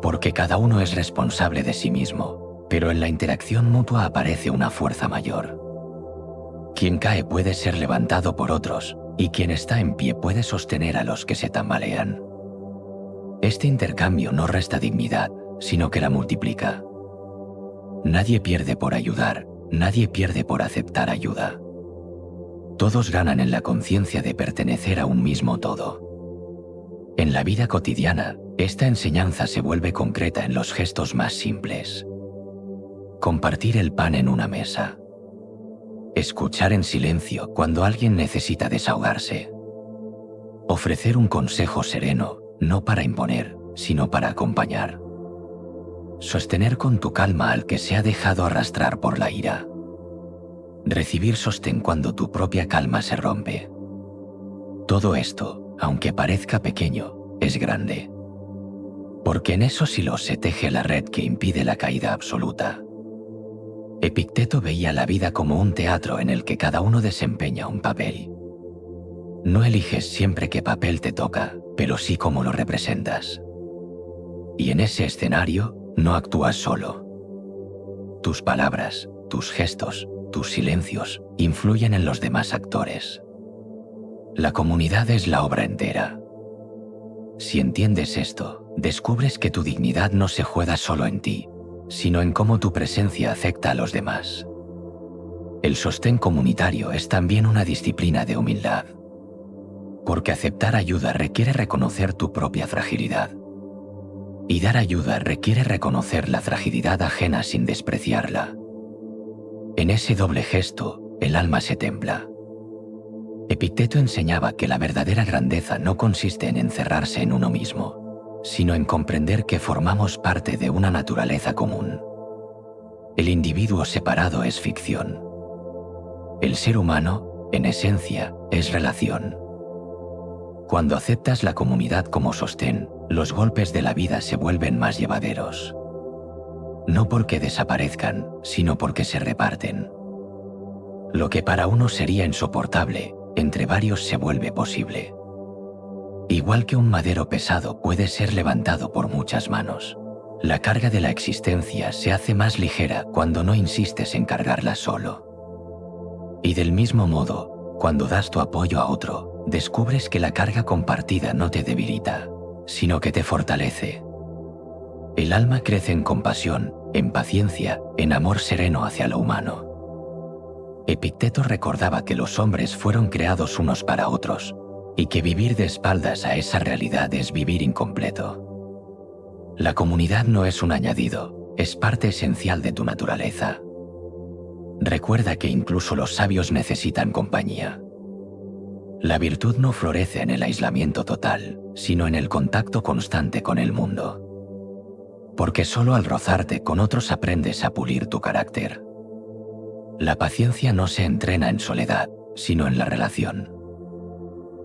Porque cada uno es responsable de sí mismo, pero en la interacción mutua aparece una fuerza mayor. Quien cae puede ser levantado por otros, y quien está en pie puede sostener a los que se tambalean. Este intercambio no resta dignidad, sino que la multiplica. Nadie pierde por ayudar, nadie pierde por aceptar ayuda. Todos ganan en la conciencia de pertenecer a un mismo todo. En la vida cotidiana, esta enseñanza se vuelve concreta en los gestos más simples. Compartir el pan en una mesa. Escuchar en silencio cuando alguien necesita desahogarse. Ofrecer un consejo sereno, no para imponer, sino para acompañar. Sostener con tu calma al que se ha dejado arrastrar por la ira. Recibir sostén cuando tu propia calma se rompe. Todo esto, aunque parezca pequeño, es grande. Porque en esos hilos se teje la red que impide la caída absoluta. Epicteto veía la vida como un teatro en el que cada uno desempeña un papel. No eliges siempre qué papel te toca, pero sí cómo lo representas. Y en ese escenario, no actúas solo. Tus palabras, tus gestos, tus silencios influyen en los demás actores. La comunidad es la obra entera. Si entiendes esto, descubres que tu dignidad no se juega solo en ti, sino en cómo tu presencia afecta a los demás. El sostén comunitario es también una disciplina de humildad. Porque aceptar ayuda requiere reconocer tu propia fragilidad. Y dar ayuda requiere reconocer la fragilidad ajena sin despreciarla. En ese doble gesto, el alma se templa. Epicteto enseñaba que la verdadera grandeza no consiste en encerrarse en uno mismo, sino en comprender que formamos parte de una naturaleza común. El individuo separado es ficción. El ser humano, en esencia, es relación. Cuando aceptas la comunidad como sostén, los golpes de la vida se vuelven más llevaderos. No porque desaparezcan, sino porque se reparten. Lo que para uno sería insoportable, entre varios se vuelve posible. Igual que un madero pesado puede ser levantado por muchas manos, la carga de la existencia se hace más ligera cuando no insistes en cargarla solo. Y del mismo modo, cuando das tu apoyo a otro, descubres que la carga compartida no te debilita, sino que te fortalece. El alma crece en compasión, en paciencia, en amor sereno hacia lo humano. Epicteto recordaba que los hombres fueron creados unos para otros, y que vivir de espaldas a esa realidad es vivir incompleto. La comunidad no es un añadido, es parte esencial de tu naturaleza. Recuerda que incluso los sabios necesitan compañía. La virtud no florece en el aislamiento total, sino en el contacto constante con el mundo. Porque solo al rozarte con otros aprendes a pulir tu carácter. La paciencia no se entrena en soledad, sino en la relación.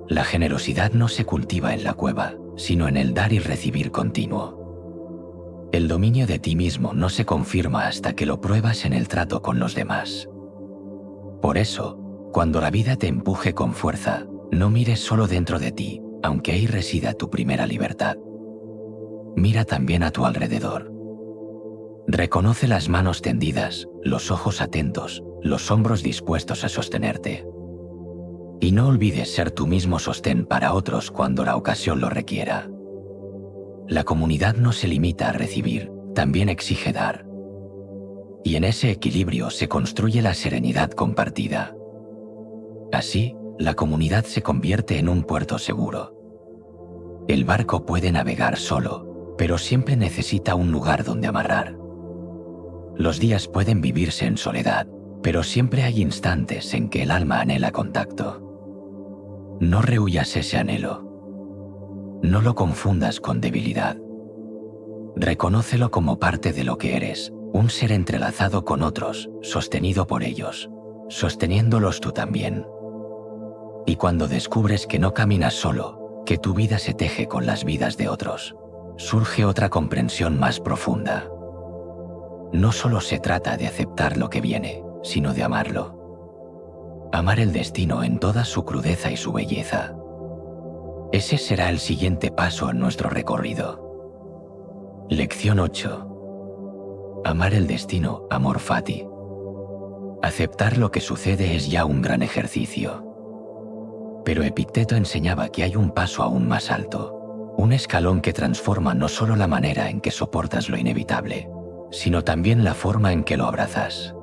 La generosidad no se cultiva en la cueva, sino en el dar y recibir continuo. El dominio de ti mismo no se confirma hasta que lo pruebas en el trato con los demás. Por eso, cuando la vida te empuje con fuerza, no mires solo dentro de ti, aunque ahí resida tu primera libertad. Mira también a tu alrededor. Reconoce las manos tendidas, los ojos atentos, los hombros dispuestos a sostenerte. Y no olvides ser tú mismo sostén para otros cuando la ocasión lo requiera. La comunidad no se limita a recibir, también exige dar. Y en ese equilibrio se construye la serenidad compartida. Así, la comunidad se convierte en un puerto seguro. El barco puede navegar solo, pero siempre necesita un lugar donde amarrar. Los días pueden vivirse en soledad, pero siempre hay instantes en que el alma anhela contacto. No rehuyas ese anhelo. No lo confundas con debilidad. Reconócelo como parte de lo que eres, un ser entrelazado con otros, sostenido por ellos, sosteniéndolos tú también. Y cuando descubres que no caminas solo, que tu vida se teje con las vidas de otros, surge otra comprensión más profunda. No solo se trata de aceptar lo que viene, sino de amarlo. Amar el destino en toda su crudeza y su belleza. Ese será el siguiente paso en nuestro recorrido. Lección 8. Amar el destino, amor fati. Aceptar lo que sucede es ya un gran ejercicio. Pero Epicteto enseñaba que hay un paso aún más alto, un escalón que transforma no solo la manera en que soportas lo inevitable, sino también la forma en que lo abrazas.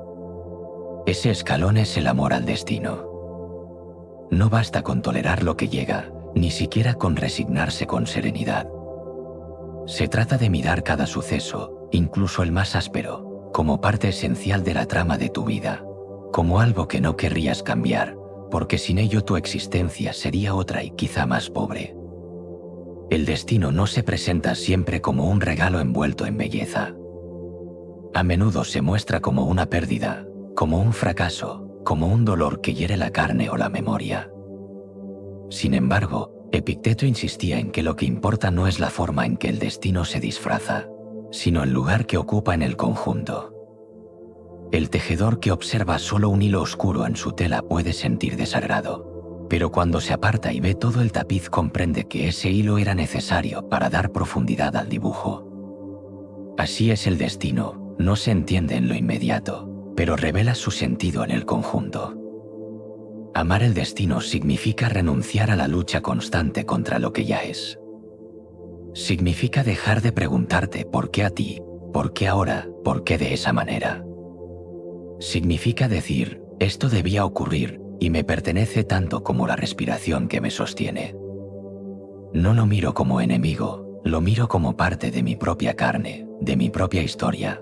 Ese escalón es el amor al destino. No basta con tolerar lo que llega, ni siquiera con resignarse con serenidad. Se trata de mirar cada suceso, incluso el más áspero, como parte esencial de la trama de tu vida, como algo que no querrías cambiar, porque sin ello tu existencia sería otra y quizá más pobre. El destino no se presenta siempre como un regalo envuelto en belleza. A menudo se muestra como una pérdida, como un fracaso, como un dolor que hiere la carne o la memoria. Sin embargo, Epicteto insistía en que lo que importa no es la forma en que el destino se disfraza, sino el lugar que ocupa en el conjunto. El tejedor que observa solo un hilo oscuro en su tela puede sentir desagrado, pero cuando se aparta y ve todo el tapiz comprende que ese hilo era necesario para dar profundidad al dibujo. Así es el destino, no se entiende en lo inmediato, pero revela su sentido en el conjunto. Amar el destino significa renunciar a la lucha constante contra lo que ya es. Significa dejar de preguntarte por qué a ti, por qué ahora, por qué de esa manera. Significa decir, esto debía ocurrir y me pertenece tanto como la respiración que me sostiene. No lo miro como enemigo, lo miro como parte de mi propia carne, de mi propia historia.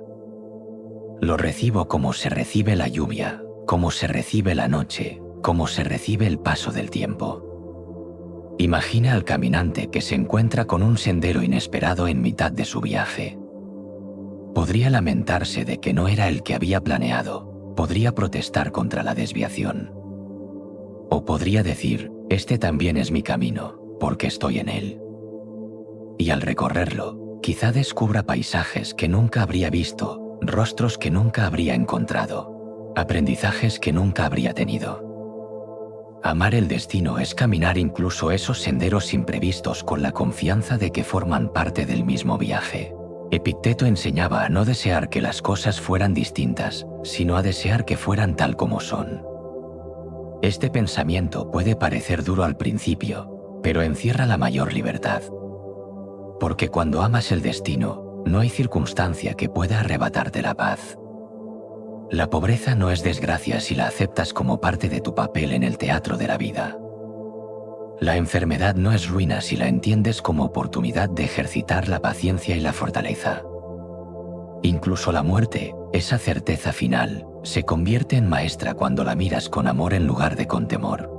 Lo recibo como se recibe la lluvia, como se recibe la noche, como se recibe el paso del tiempo. Imagina al caminante que se encuentra con un sendero inesperado en mitad de su viaje. Podría lamentarse de que no era el que había planeado, podría protestar contra la desviación. O podría decir, este también es mi camino, porque estoy en él. Y al recorrerlo, quizá descubra paisajes que nunca habría visto, rostros que nunca habría encontrado, aprendizajes que nunca habría tenido. Amar el destino es caminar incluso esos senderos imprevistos con la confianza de que forman parte del mismo viaje. Epicteto enseñaba a no desear que las cosas fueran distintas, sino a desear que fueran tal como son. Este pensamiento puede parecer duro al principio, pero encierra la mayor libertad. Porque cuando amas el destino, no hay circunstancia que pueda arrebatarte la paz. La pobreza no es desgracia si la aceptas como parte de tu papel en el teatro de la vida. La enfermedad no es ruina si la entiendes como oportunidad de ejercitar la paciencia y la fortaleza. Incluso la muerte, esa certeza final, se convierte en maestra cuando la miras con amor en lugar de con temor.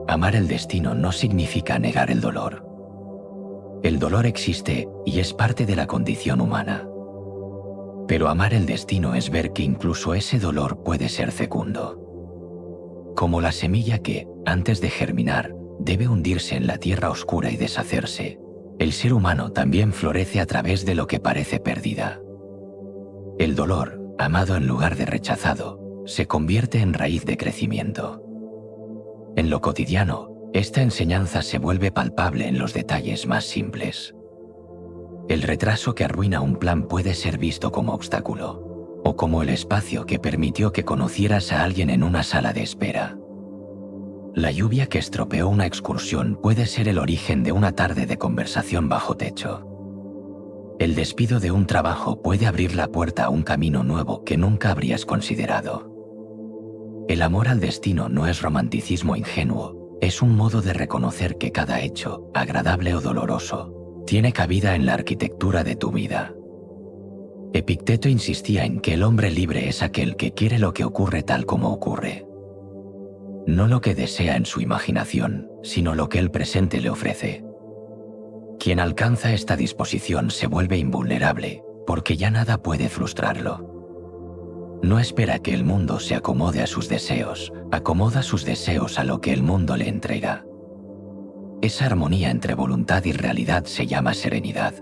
Amar el destino no significa negar el dolor. El dolor existe y es parte de la condición humana. Pero amar el destino es ver que incluso ese dolor puede ser fecundo. Como la semilla que, antes de germinar, debe hundirse en la tierra oscura y deshacerse, el ser humano también florece a través de lo que parece pérdida. El dolor, amado en lugar de rechazado, se convierte en raíz de crecimiento. En lo cotidiano, Esta enseñanza se vuelve palpable en los detalles más simples. El retraso que arruina un plan puede ser visto como obstáculo, o como el espacio que permitió que conocieras a alguien en una sala de espera. La lluvia que estropeó una excursión puede ser el origen de una tarde de conversación bajo techo. El despido de un trabajo puede abrir la puerta a un camino nuevo que nunca habrías considerado. El amor al destino no es romanticismo ingenuo, es un modo de reconocer que cada hecho, agradable o doloroso, tiene cabida en la arquitectura de tu vida. Epicteto insistía en que el hombre libre es aquel que quiere lo que ocurre tal como ocurre. No lo que desea en su imaginación, sino lo que el presente le ofrece. Quien alcanza esta disposición se vuelve invulnerable, porque ya nada puede frustrarlo. No espera que el mundo se acomode a sus deseos, acomoda sus deseos a lo que el mundo le entrega. Esa armonía entre voluntad y realidad se llama serenidad.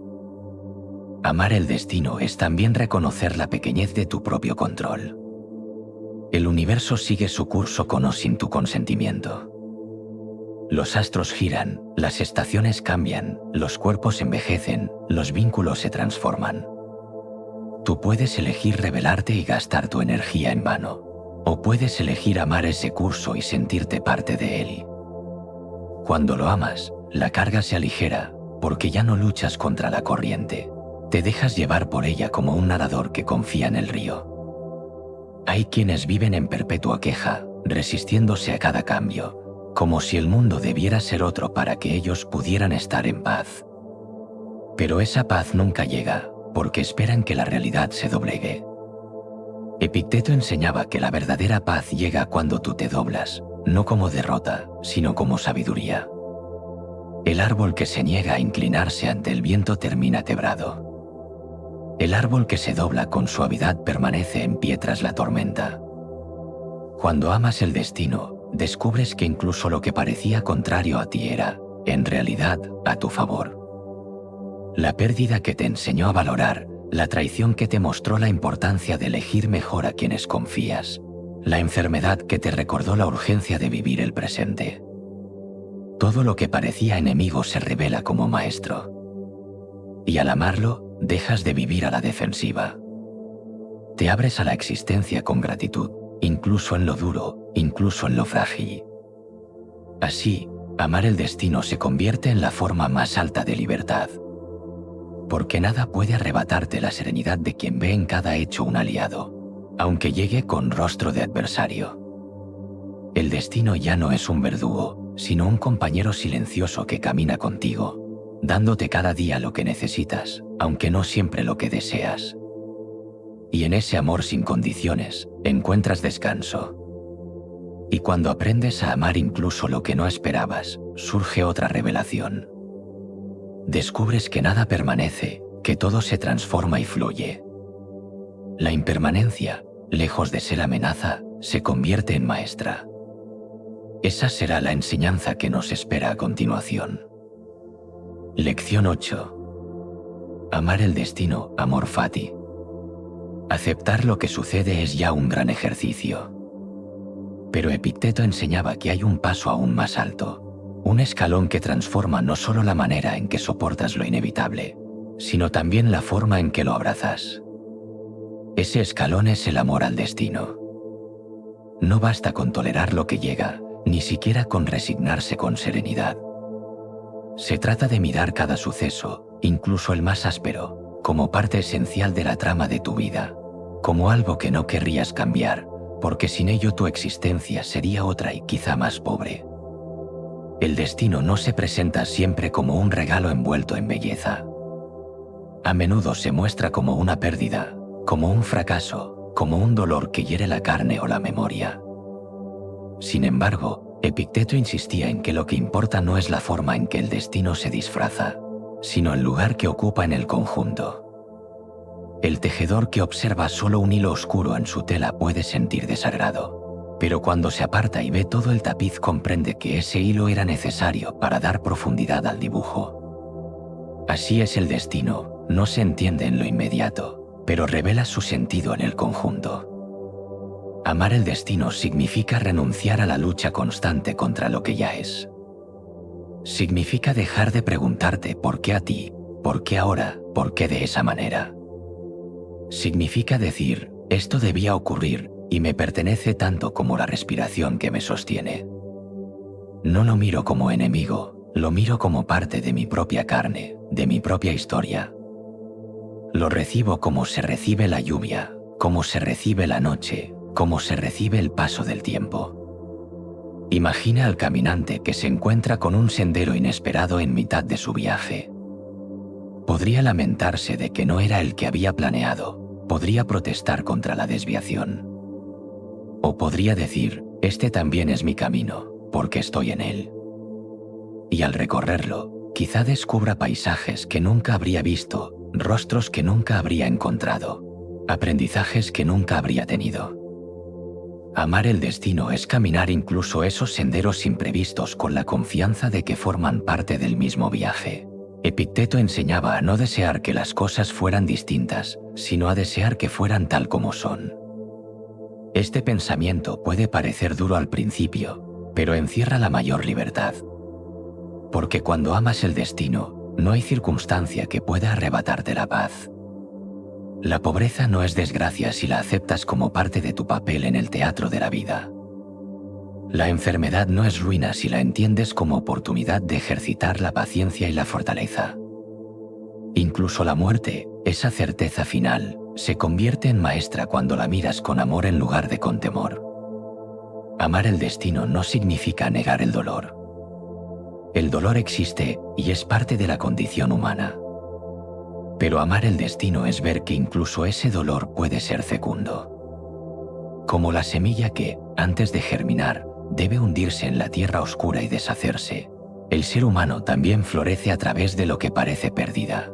Amar el destino es también reconocer la pequeñez de tu propio control. El universo sigue su curso con o sin tu consentimiento. Los astros giran, las estaciones cambian, los cuerpos envejecen, los vínculos se transforman. Tú puedes elegir rebelarte y gastar tu energía en vano, o puedes elegir amar ese curso y sentirte parte de él. Cuando lo amas, la carga se aligera, porque ya no luchas contra la corriente. Te dejas llevar por ella como un nadador que confía en el río. Hay quienes viven en perpetua queja, resistiéndose a cada cambio, como si el mundo debiera ser otro para que ellos pudieran estar en paz. Pero esa paz nunca llega, porque esperan que la realidad se doblegue. Epicteto enseñaba que la verdadera paz llega cuando tú te doblas, no como derrota, sino como sabiduría. El árbol que se niega a inclinarse ante el viento termina quebrado. El árbol que se dobla con suavidad permanece en pie tras la tormenta. Cuando amas el destino, descubres que incluso lo que parecía contrario a ti era, en realidad, a tu favor. La pérdida que te enseñó a valorar, la traición que te mostró la importancia de elegir mejor a quienes confías, la enfermedad que te recordó la urgencia de vivir el presente. Todo lo que parecía enemigo se revela como maestro. Y al amarlo, dejas de vivir a la defensiva. Te abres a la existencia con gratitud, incluso en lo duro, incluso en lo frágil. Así, amar el destino se convierte en la forma más alta de libertad. Porque nada puede arrebatarte la serenidad de quien ve en cada hecho un aliado, aunque llegue con rostro de adversario. El destino ya no es un verdugo, sino un compañero silencioso que camina contigo, dándote cada día lo que necesitas, aunque no siempre lo que deseas. Y en ese amor sin condiciones, encuentras descanso. Y cuando aprendes a amar incluso lo que no esperabas, surge otra revelación. Descubres que nada permanece, que todo se transforma y fluye. La impermanencia, lejos de ser amenaza, se convierte en maestra. Esa será la enseñanza que nos espera a continuación. Lección 8. Amar el destino, amor fati. Aceptar lo que sucede es ya un gran ejercicio. Pero Epicteto enseñaba que hay un paso aún más alto, un escalón que transforma no solo la manera en que soportas lo inevitable, sino también la forma en que lo abrazas. Ese escalón es el amor al destino. No basta con tolerar lo que llega, ni siquiera con resignarse con serenidad. Se trata de mirar cada suceso, incluso el más áspero, como parte esencial de la trama de tu vida, como algo que no querrías cambiar, porque sin ello tu existencia sería otra y quizá más pobre. El destino no se presenta siempre como un regalo envuelto en belleza. A menudo se muestra como una pérdida, como un fracaso, como un dolor que hiere la carne o la memoria. Sin embargo, Epicteto insistía en que lo que importa no es la forma en que el destino se disfraza, sino el lugar que ocupa en el conjunto. El tejedor que observa solo un hilo oscuro en su tela puede sentir desagrado, pero cuando se aparta y ve todo el tapiz comprende que ese hilo era necesario para dar profundidad al dibujo. Así es el destino, no se entiende en lo inmediato, pero revela su sentido en el conjunto. Amar el destino significa renunciar a la lucha constante contra lo que ya es. Significa dejar de preguntarte por qué a ti, por qué ahora, por qué de esa manera. Significa decir, esto debía ocurrir y me pertenece tanto como la respiración que me sostiene. No lo miro como enemigo, lo miro como parte de mi propia carne, de mi propia historia. Lo recibo como se recibe la lluvia, como se recibe la noche, como se recibe el paso del tiempo. Imagina al caminante que se encuentra con un sendero inesperado en mitad de su viaje. Podría lamentarse de que no era el que había planeado, podría protestar contra la desviación. O podría decir, este también es mi camino, porque estoy en él. Y al recorrerlo, quizá descubra paisajes que nunca habría visto, rostros que nunca habría encontrado, aprendizajes que nunca habría tenido. Amar el destino es caminar incluso esos senderos imprevistos con la confianza de que forman parte del mismo viaje. Epicteto enseñaba a no desear que las cosas fueran distintas, sino a desear que fueran tal como son. Este pensamiento puede parecer duro al principio, pero encierra la mayor libertad. Porque cuando amas el destino, no hay circunstancia que pueda arrebatarte la paz. La pobreza no es desgracia si la aceptas como parte de tu papel en el teatro de la vida. La enfermedad no es ruina si la entiendes como oportunidad de ejercitar la paciencia y la fortaleza. Incluso la muerte, esa certeza final, se convierte en maestra cuando la miras con amor en lugar de con temor. Amar el destino no significa negar el dolor. El dolor existe y es parte de la condición humana. Pero amar el destino es ver que incluso ese dolor puede ser fecundo. Como la semilla que, antes de germinar, debe hundirse en la tierra oscura y deshacerse, el ser humano también florece a través de lo que parece pérdida.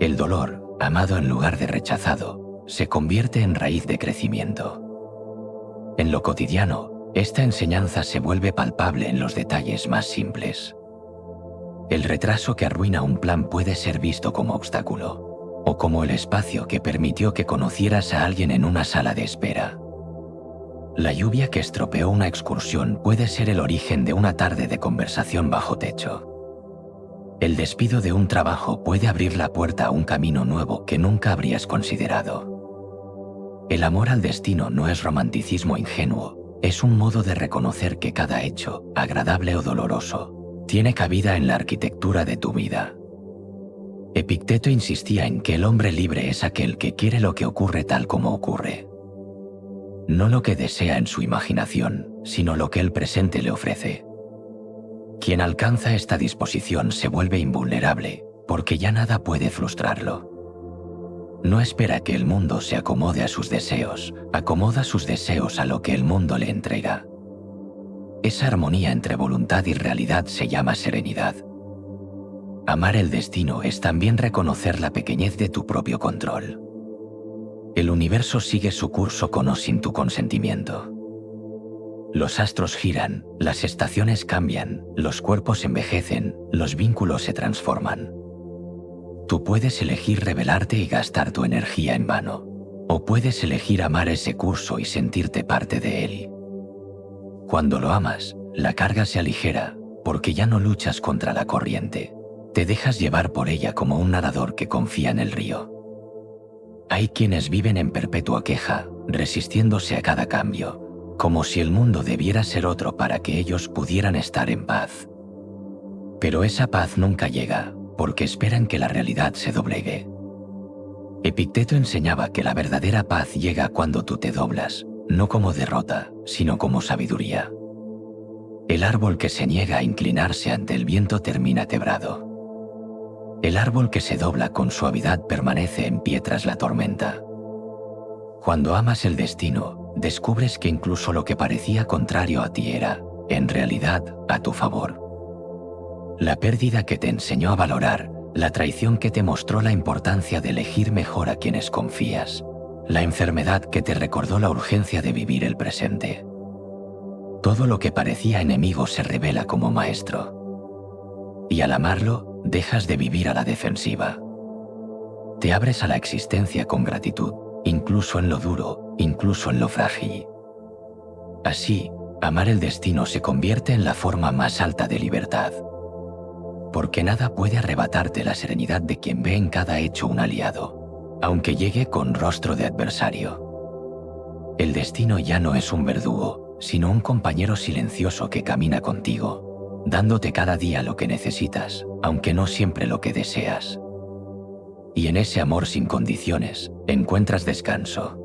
El dolor, amado en lugar de rechazado, se convierte en raíz de crecimiento. En lo cotidiano, esta enseñanza se vuelve palpable en los detalles más simples. El retraso que arruina un plan puede ser visto como obstáculo, o como el espacio que permitió que conocieras a alguien en una sala de espera. La lluvia que estropeó una excursión puede ser el origen de una tarde de conversación bajo techo. El despido de un trabajo puede abrir la puerta a un camino nuevo que nunca habrías considerado. El amor al destino no es romanticismo ingenuo, es un modo de reconocer que cada hecho, agradable o doloroso, tiene cabida en la arquitectura de tu vida. Epicteto insistía en que el hombre libre es aquel que quiere lo que ocurre tal como ocurre. No lo que desea en su imaginación, sino lo que el presente le ofrece. Quien alcanza esta disposición se vuelve invulnerable, porque ya nada puede frustrarlo. No espera que el mundo se acomode a sus deseos, acomoda sus deseos a lo que el mundo le entrega. Esa armonía entre voluntad y realidad se llama serenidad. Amar el destino es también reconocer la pequeñez de tu propio control. El universo sigue su curso con o sin tu consentimiento. Los astros giran, las estaciones cambian, los cuerpos envejecen, los vínculos se transforman. Tú puedes elegir rebelarte y gastar tu energía en vano, o puedes elegir amar ese curso y sentirte parte de él. Cuando lo amas, la carga se aligera, porque ya no luchas contra la corriente. Te dejas llevar por ella como un nadador que confía en el río. Hay quienes viven en perpetua queja, resistiéndose a cada cambio, como si el mundo debiera ser otro para que ellos pudieran estar en paz. Pero esa paz nunca llega, porque esperan que la realidad se doblegue. Epicteto enseñaba que la verdadera paz llega cuando tú te doblas, no como derrota, sino como sabiduría. El árbol que se niega a inclinarse ante el viento termina quebrado. El árbol que se dobla con suavidad permanece en pie tras la tormenta. Cuando amas el destino, descubres que incluso lo que parecía contrario a ti era, en realidad, a tu favor. La pérdida que te enseñó a valorar, la traición que te mostró la importancia de elegir mejor a quienes confías, la enfermedad que te recordó la urgencia de vivir el presente. Todo lo que parecía enemigo se revela como maestro. Y al amarlo, dejas de vivir a la defensiva. Te abres a la existencia con gratitud, incluso en lo duro, incluso en lo frágil. Así, amar el destino se convierte en la forma más alta de libertad. porque nada puede arrebatarte la serenidad de quien ve en cada hecho un aliado, aunque llegue con rostro de adversario. El destino ya no es un verdugo, sino un compañero silencioso que camina contigo, dándote cada día lo que necesitas, aunque no siempre lo que deseas. Y en ese amor sin condiciones, encuentras descanso.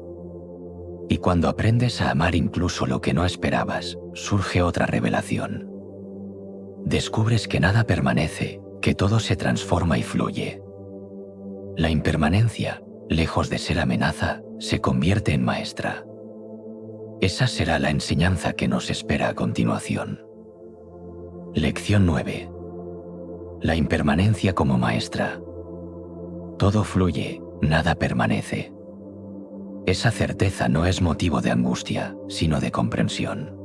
Y cuando aprendes a amar incluso lo que no esperabas, surge otra revelación. Descubres que nada permanece, que todo se transforma y fluye. La impermanencia, lejos de ser amenaza, se convierte en maestra. Esa será la enseñanza que nos espera a continuación. Lección 9. La impermanencia como maestra. Todo fluye, nada permanece. Esa certeza no es motivo de angustia, sino de comprensión.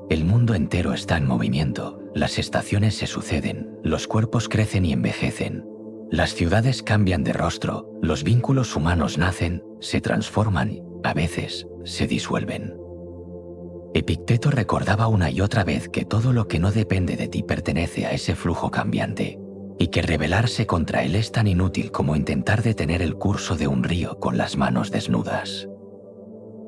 El mundo entero está en movimiento, las estaciones se suceden, los cuerpos crecen y envejecen, las ciudades cambian de rostro, los vínculos humanos nacen, se transforman, a veces, se disuelven. Epicteto recordaba una y otra vez que todo lo que no depende de ti pertenece a ese flujo cambiante, y que rebelarse contra él es tan inútil como intentar detener el curso de un río con las manos desnudas.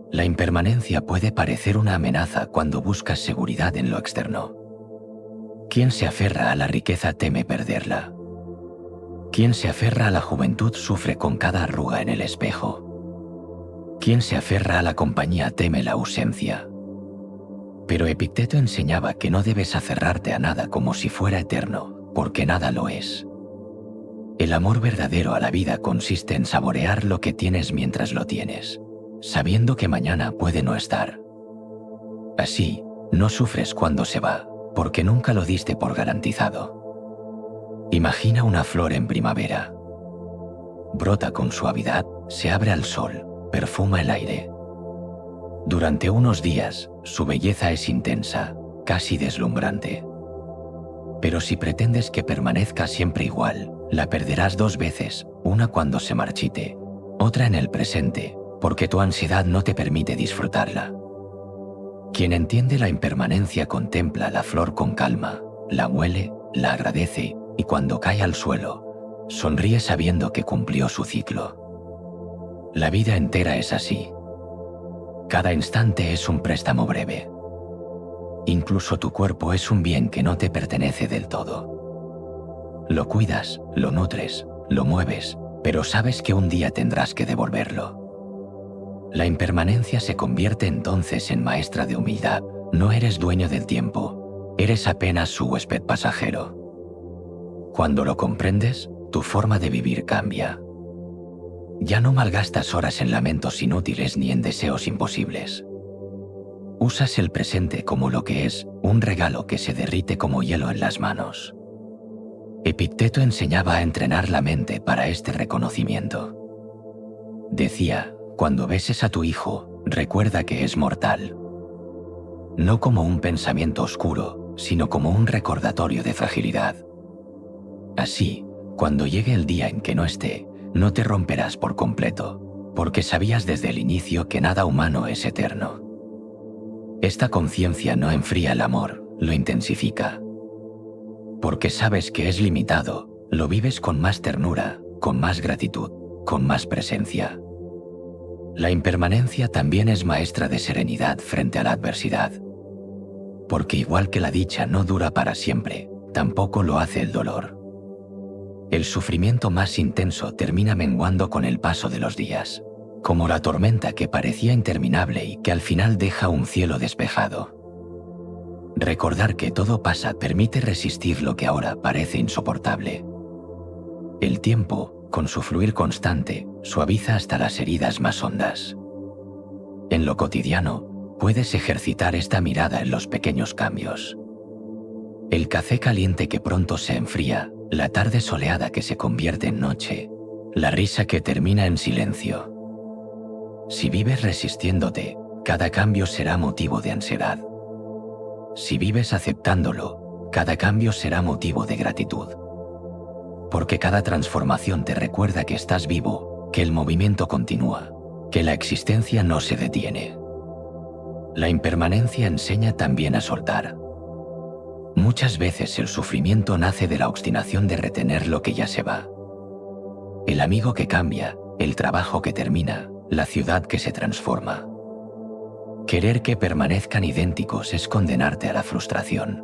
La impermanencia puede parecer una amenaza cuando buscas seguridad en lo externo. Quien se aferra a la riqueza teme perderla. Quien se aferra a la juventud sufre con cada arruga en el espejo. Quien se aferra a la compañía teme la ausencia. Pero Epicteto enseñaba que no debes aferrarte a nada como si fuera eterno, porque nada lo es. El amor verdadero a la vida consiste en saborear lo que tienes mientras lo tienes, sabiendo que mañana puede no estar. Así, no sufres cuando se va, porque nunca lo diste por garantizado. Imagina una flor en primavera. Brota con suavidad, se abre al sol, perfuma el aire. Durante unos días, su belleza es intensa, casi deslumbrante. Pero si pretendes que permanezca siempre igual, la perderás dos veces, una cuando se marchite, otra en el presente, porque tu ansiedad no te permite disfrutarla. Quien entiende la impermanencia contempla la flor con calma, la huele, la agradece y cuando cae al suelo, sonríe sabiendo que cumplió su ciclo. La vida entera es así. Cada instante es un préstamo breve. Incluso tu cuerpo es un bien que no te pertenece del todo. Lo cuidas, lo nutres, lo mueves, pero sabes que un día tendrás que devolverlo. La impermanencia se convierte entonces en maestra de humildad. No eres dueño del tiempo, eres apenas su huésped pasajero. Cuando lo comprendes, tu forma de vivir cambia. Ya no malgastas horas en lamentos inútiles ni en deseos imposibles. Usas el presente como lo que es, un regalo que se derrite como hielo en las manos. Epicteto enseñaba a entrenar la mente para este reconocimiento. Decía: cuando beses a tu hijo, recuerda que es mortal. No como un pensamiento oscuro, sino como un recordatorio de fragilidad. Así, cuando llegue el día en que no esté, no te romperás por completo, porque sabías desde el inicio que nada humano es eterno. Esta conciencia no enfría el amor, lo intensifica. Porque sabes que es limitado, lo vives con más ternura, con más gratitud, con más presencia. La impermanencia también es maestra de serenidad frente a la adversidad. Porque igual que la dicha no dura para siempre, tampoco lo hace el dolor. El sufrimiento más intenso termina menguando con el paso de los días, como la tormenta que parecía interminable y que al final deja un cielo despejado. Recordar que todo pasa permite resistir lo que ahora parece insoportable. El tiempo, con su fluir constante, suaviza hasta las heridas más hondas. En lo cotidiano, puedes ejercitar esta mirada en los pequeños cambios. El café caliente que pronto se enfría, la tarde soleada que se convierte en noche, la risa que termina en silencio. Si vives resistiéndote, cada cambio será motivo de ansiedad. Si vives aceptándolo, cada cambio será motivo de gratitud. Porque cada transformación te recuerda que estás vivo, que el movimiento continúa, que la existencia no se detiene. La impermanencia enseña también a soltar. Muchas veces el sufrimiento nace de la obstinación de retener lo que ya se va. El amigo que cambia, el trabajo que termina, la ciudad que se transforma. Querer que permanezcan idénticos es condenarte a la frustración.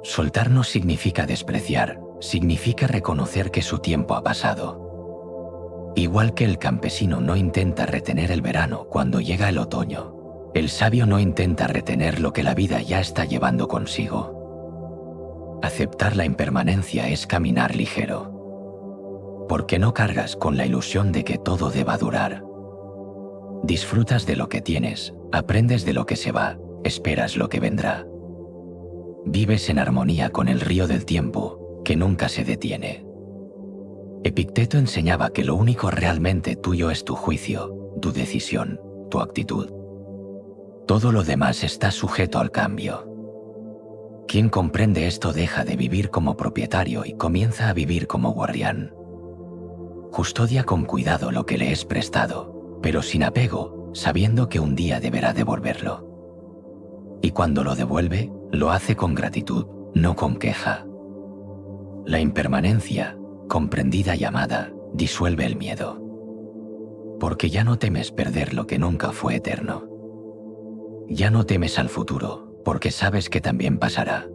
Soltar no significa despreciar, significa reconocer que su tiempo ha pasado. Igual que el campesino no intenta retener el verano cuando llega el otoño, el sabio no intenta retener lo que la vida ya está llevando consigo. Aceptar la impermanencia es caminar ligero. Porque no cargas con la ilusión de que todo deba durar. Disfrutas de lo que tienes, aprendes de lo que se va, esperas lo que vendrá. Vives en armonía con el río del tiempo, que nunca se detiene. Epicteto enseñaba que lo único realmente tuyo es tu juicio, tu decisión, tu actitud. Todo lo demás está sujeto al cambio. Quien comprende esto deja de vivir como propietario y comienza a vivir como guardián. Custodia con cuidado lo que le es prestado, pero sin apego, sabiendo que un día deberá devolverlo. Y cuando lo devuelve, lo hace con gratitud, no con queja. La impermanencia, comprendida y amada, disuelve el miedo. Porque ya no temes perder lo que nunca fue eterno. Ya no temes al futuro, porque sabes que también pasará.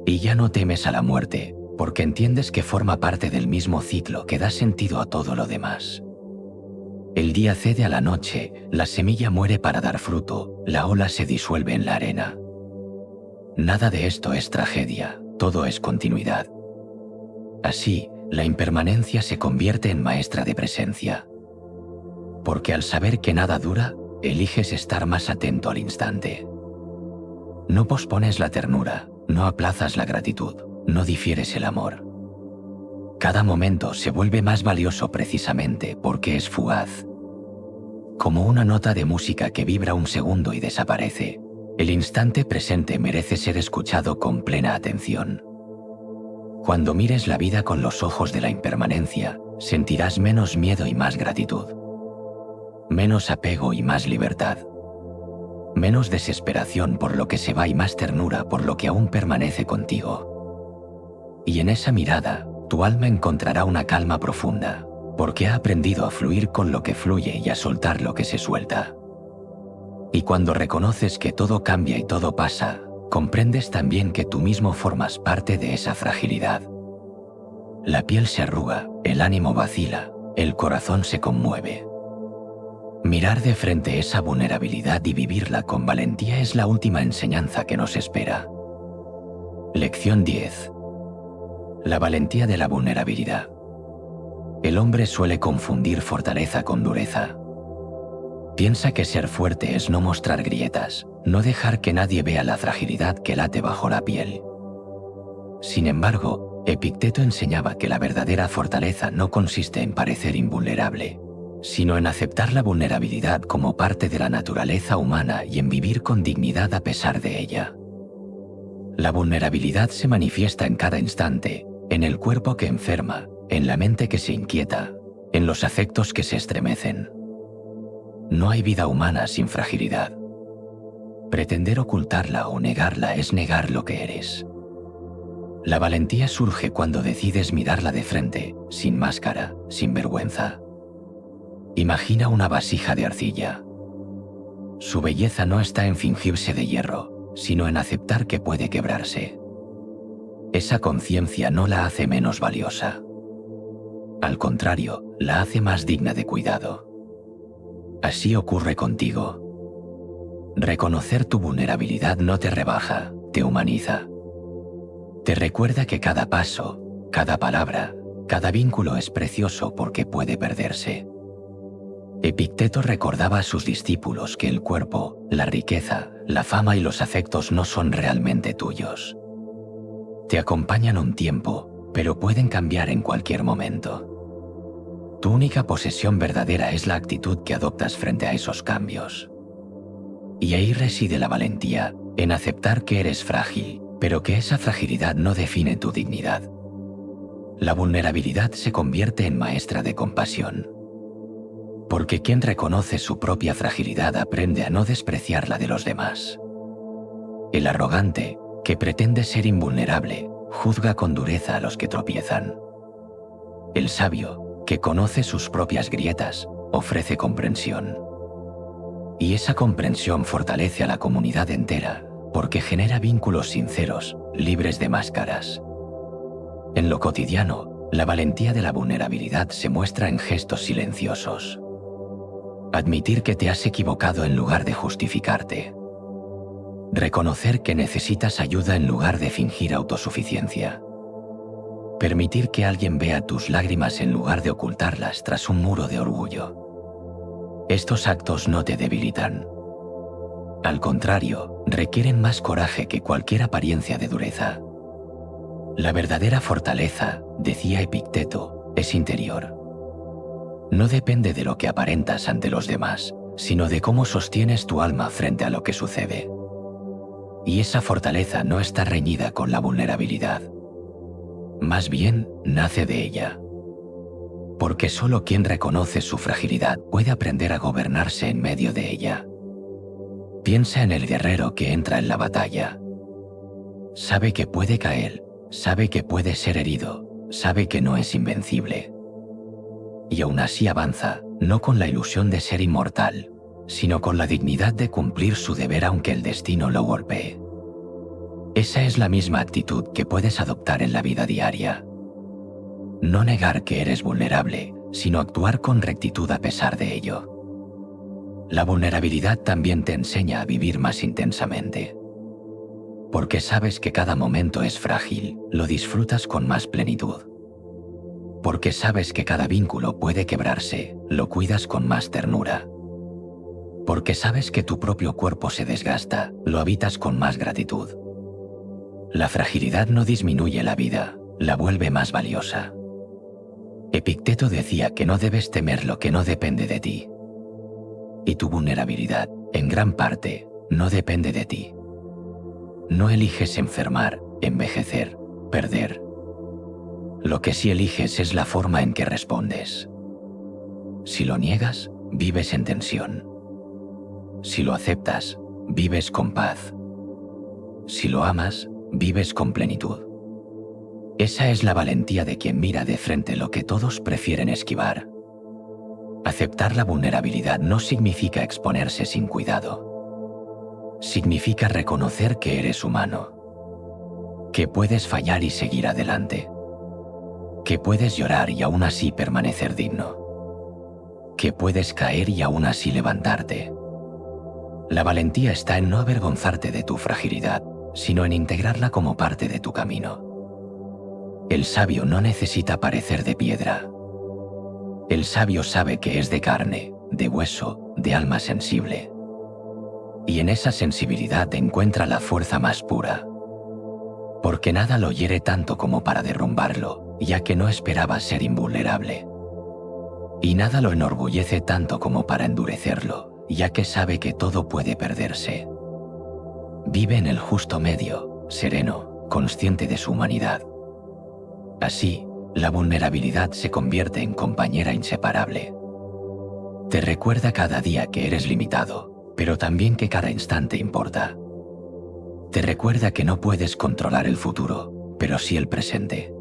Y ya no temes a la muerte, porque entiendes que forma parte del mismo ciclo que da sentido a todo lo demás. El día cede a la noche, la semilla muere para dar fruto, la ola se disuelve en la arena. Nada de esto es tragedia, todo es continuidad. Así, la impermanencia se convierte en maestra de presencia. Porque al saber que nada dura, eliges estar más atento al instante. No pospones la ternura, no aplazas la gratitud, no difieres el amor. Cada momento se vuelve más valioso precisamente porque es fugaz. Como una nota de música que vibra un segundo y desaparece, el instante presente merece ser escuchado con plena atención. Cuando mires la vida con los ojos de la impermanencia, sentirás menos miedo y más gratitud. Menos apego y más libertad. Menos desesperación por lo que se va y más ternura por lo que aún permanece contigo. Y en esa mirada, tu alma encontrará una calma profunda, porque ha aprendido a fluir con lo que fluye y a soltar lo que se suelta. Y cuando reconoces que todo cambia y todo pasa, comprendes también que tú mismo formas parte de esa fragilidad. La piel se arruga, el ánimo vacila, el corazón se conmueve. Mirar de frente esa vulnerabilidad y vivirla con valentía es la última enseñanza que nos espera. Lección 10. La valentía de la vulnerabilidad. El hombre suele confundir fortaleza con dureza. Piensa que ser fuerte es no mostrar grietas, no dejar que nadie vea la fragilidad que late bajo la piel. Sin embargo, Epicteto enseñaba que la verdadera fortaleza no consiste en parecer invulnerable, sino en aceptar la vulnerabilidad como parte de la naturaleza humana y en vivir con dignidad a pesar de ella. La vulnerabilidad se manifiesta en cada instante, en el cuerpo que enferma, en la mente que se inquieta, en los afectos que se estremecen. No hay vida humana sin fragilidad. Pretender ocultarla o negarla es negar lo que eres. La valentía surge cuando decides mirarla de frente, sin máscara, sin vergüenza. Imagina una vasija de arcilla. Su belleza no está en fingirse de hierro, sino en aceptar que puede quebrarse. Esa conciencia no la hace menos valiosa. Al contrario, la hace más digna de cuidado. Así ocurre contigo. Reconocer tu vulnerabilidad no te rebaja, te humaniza. Te recuerda que cada paso, cada palabra, cada vínculo es precioso porque puede perderse. Epicteto recordaba a sus discípulos que el cuerpo, la riqueza, la fama y los afectos no son realmente tuyos. Te acompañan un tiempo, pero pueden cambiar en cualquier momento. Tu única posesión verdadera es la actitud que adoptas frente a esos cambios. Y ahí reside la valentía, en aceptar que eres frágil, pero que esa fragilidad no define tu dignidad. La vulnerabilidad se convierte en maestra de compasión. Porque quien reconoce su propia fragilidad aprende a no despreciar la de los demás. El arrogante, que pretende ser invulnerable, juzga con dureza a los que tropiezan. El sabio, que conoce sus propias grietas, ofrece comprensión. Y esa comprensión fortalece a la comunidad entera, porque genera vínculos sinceros, libres de máscaras. En lo cotidiano, la valentía de la vulnerabilidad se muestra en gestos silenciosos. Admitir que te has equivocado en lugar de justificarte. Reconocer que necesitas ayuda en lugar de fingir autosuficiencia. Permitir que alguien vea tus lágrimas en lugar de ocultarlas tras un muro de orgullo. Estos actos no te debilitan. Al contrario, requieren más coraje que cualquier apariencia de dureza. La verdadera fortaleza, decía Epicteto, es interior. No depende de lo que aparentas ante los demás, sino de cómo sostienes tu alma frente a lo que sucede. Y esa fortaleza no está reñida con la vulnerabilidad. Más bien, nace de ella. Porque solo quien reconoce su fragilidad puede aprender a gobernarse en medio de ella. Piensa en el guerrero que entra en la batalla. Sabe que puede caer, sabe que puede ser herido, sabe que no es invencible. Y aún así avanza, no con la ilusión de ser inmortal, sino con la dignidad de cumplir su deber aunque el destino lo golpee. Esa es la misma actitud que puedes adoptar en la vida diaria. No negar que eres vulnerable, sino actuar con rectitud a pesar de ello. La vulnerabilidad también te enseña a vivir más intensamente. Porque sabes que cada momento es frágil, lo disfrutas con más plenitud. Porque sabes que cada vínculo puede quebrarse, lo cuidas con más ternura. Porque sabes que tu propio cuerpo se desgasta, lo habitas con más gratitud. La fragilidad no disminuye la vida, la vuelve más valiosa. Epicteto decía que no debes temer lo que no depende de ti. Y tu vulnerabilidad, en gran parte, no depende de ti. No eliges enfermar, envejecer, perder. Lo que sí eliges es la forma en que respondes. Si lo niegas, vives en tensión. Si lo aceptas, vives con paz. Si lo amas, vives con plenitud. Esa es la valentía de quien mira de frente lo que todos prefieren esquivar. Aceptar la vulnerabilidad no significa exponerse sin cuidado. Significa reconocer que eres humano. Que puedes fallar y seguir adelante. Que puedes llorar y aún así permanecer digno. Que puedes caer y aún así levantarte. La valentía está en no avergonzarte de tu fragilidad, sino en integrarla como parte de tu camino. El sabio no necesita parecer de piedra. El sabio sabe que es de carne, de hueso, de alma sensible. Y en esa sensibilidad encuentra la fuerza más pura. Porque nada lo hiere tanto como para derrumbarlo, ya que no esperaba ser invulnerable. Y nada lo enorgullece tanto como para endurecerlo, ya que sabe que todo puede perderse. Vive en el justo medio, sereno, consciente de su humanidad. Así, la vulnerabilidad se convierte en compañera inseparable. Te recuerda cada día que eres limitado, pero también que cada instante importa. Te recuerda que no puedes controlar el futuro, pero sí el presente.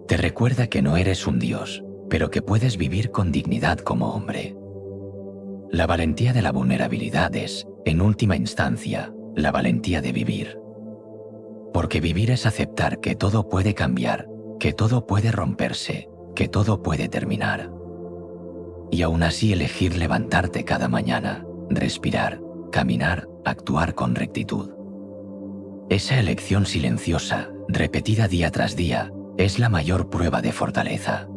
Te recuerda que no eres un dios, pero que puedes vivir con dignidad como hombre. La valentía de la vulnerabilidad es, en última instancia, la valentía de vivir. Porque vivir es aceptar que todo puede cambiar, que todo puede romperse, que todo puede terminar. Y aún así elegir levantarte cada mañana, respirar, caminar, actuar con rectitud. Esa elección silenciosa, repetida día tras día, es la mayor prueba de fortaleza.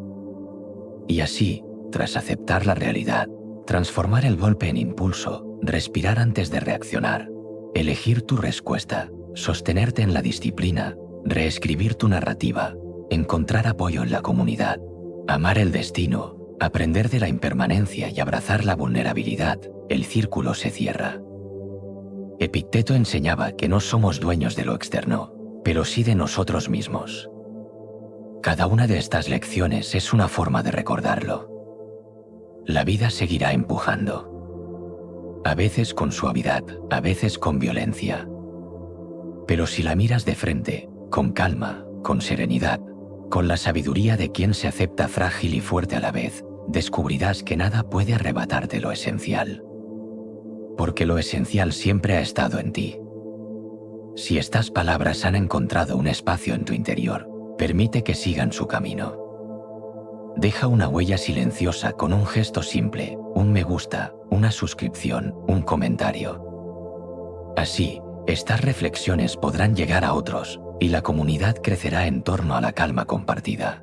Y así, tras aceptar la realidad, transformar el golpe en impulso, respirar antes de reaccionar, elegir tu respuesta, sostenerte en la disciplina, reescribir tu narrativa, encontrar apoyo en la comunidad, amar el destino, aprender de la impermanencia y abrazar la vulnerabilidad, el círculo se cierra. Epicteto enseñaba que no somos dueños de lo externo, pero sí de nosotros mismos. Cada una de estas lecciones es una forma de recordarlo. La vida seguirá empujando. A veces con suavidad, a veces con violencia. Pero si la miras de frente, con calma, con serenidad, con la sabiduría de quien se acepta frágil y fuerte a la vez, descubrirás que nada puede arrebatarte lo esencial. Porque lo esencial siempre ha estado en ti. Si estas palabras han encontrado un espacio en tu interior, permite que sigan su camino. Deja una huella silenciosa con un gesto simple, un me gusta, una suscripción, un comentario. Así, estas reflexiones podrán llegar a otros, y la comunidad crecerá en torno a la calma compartida.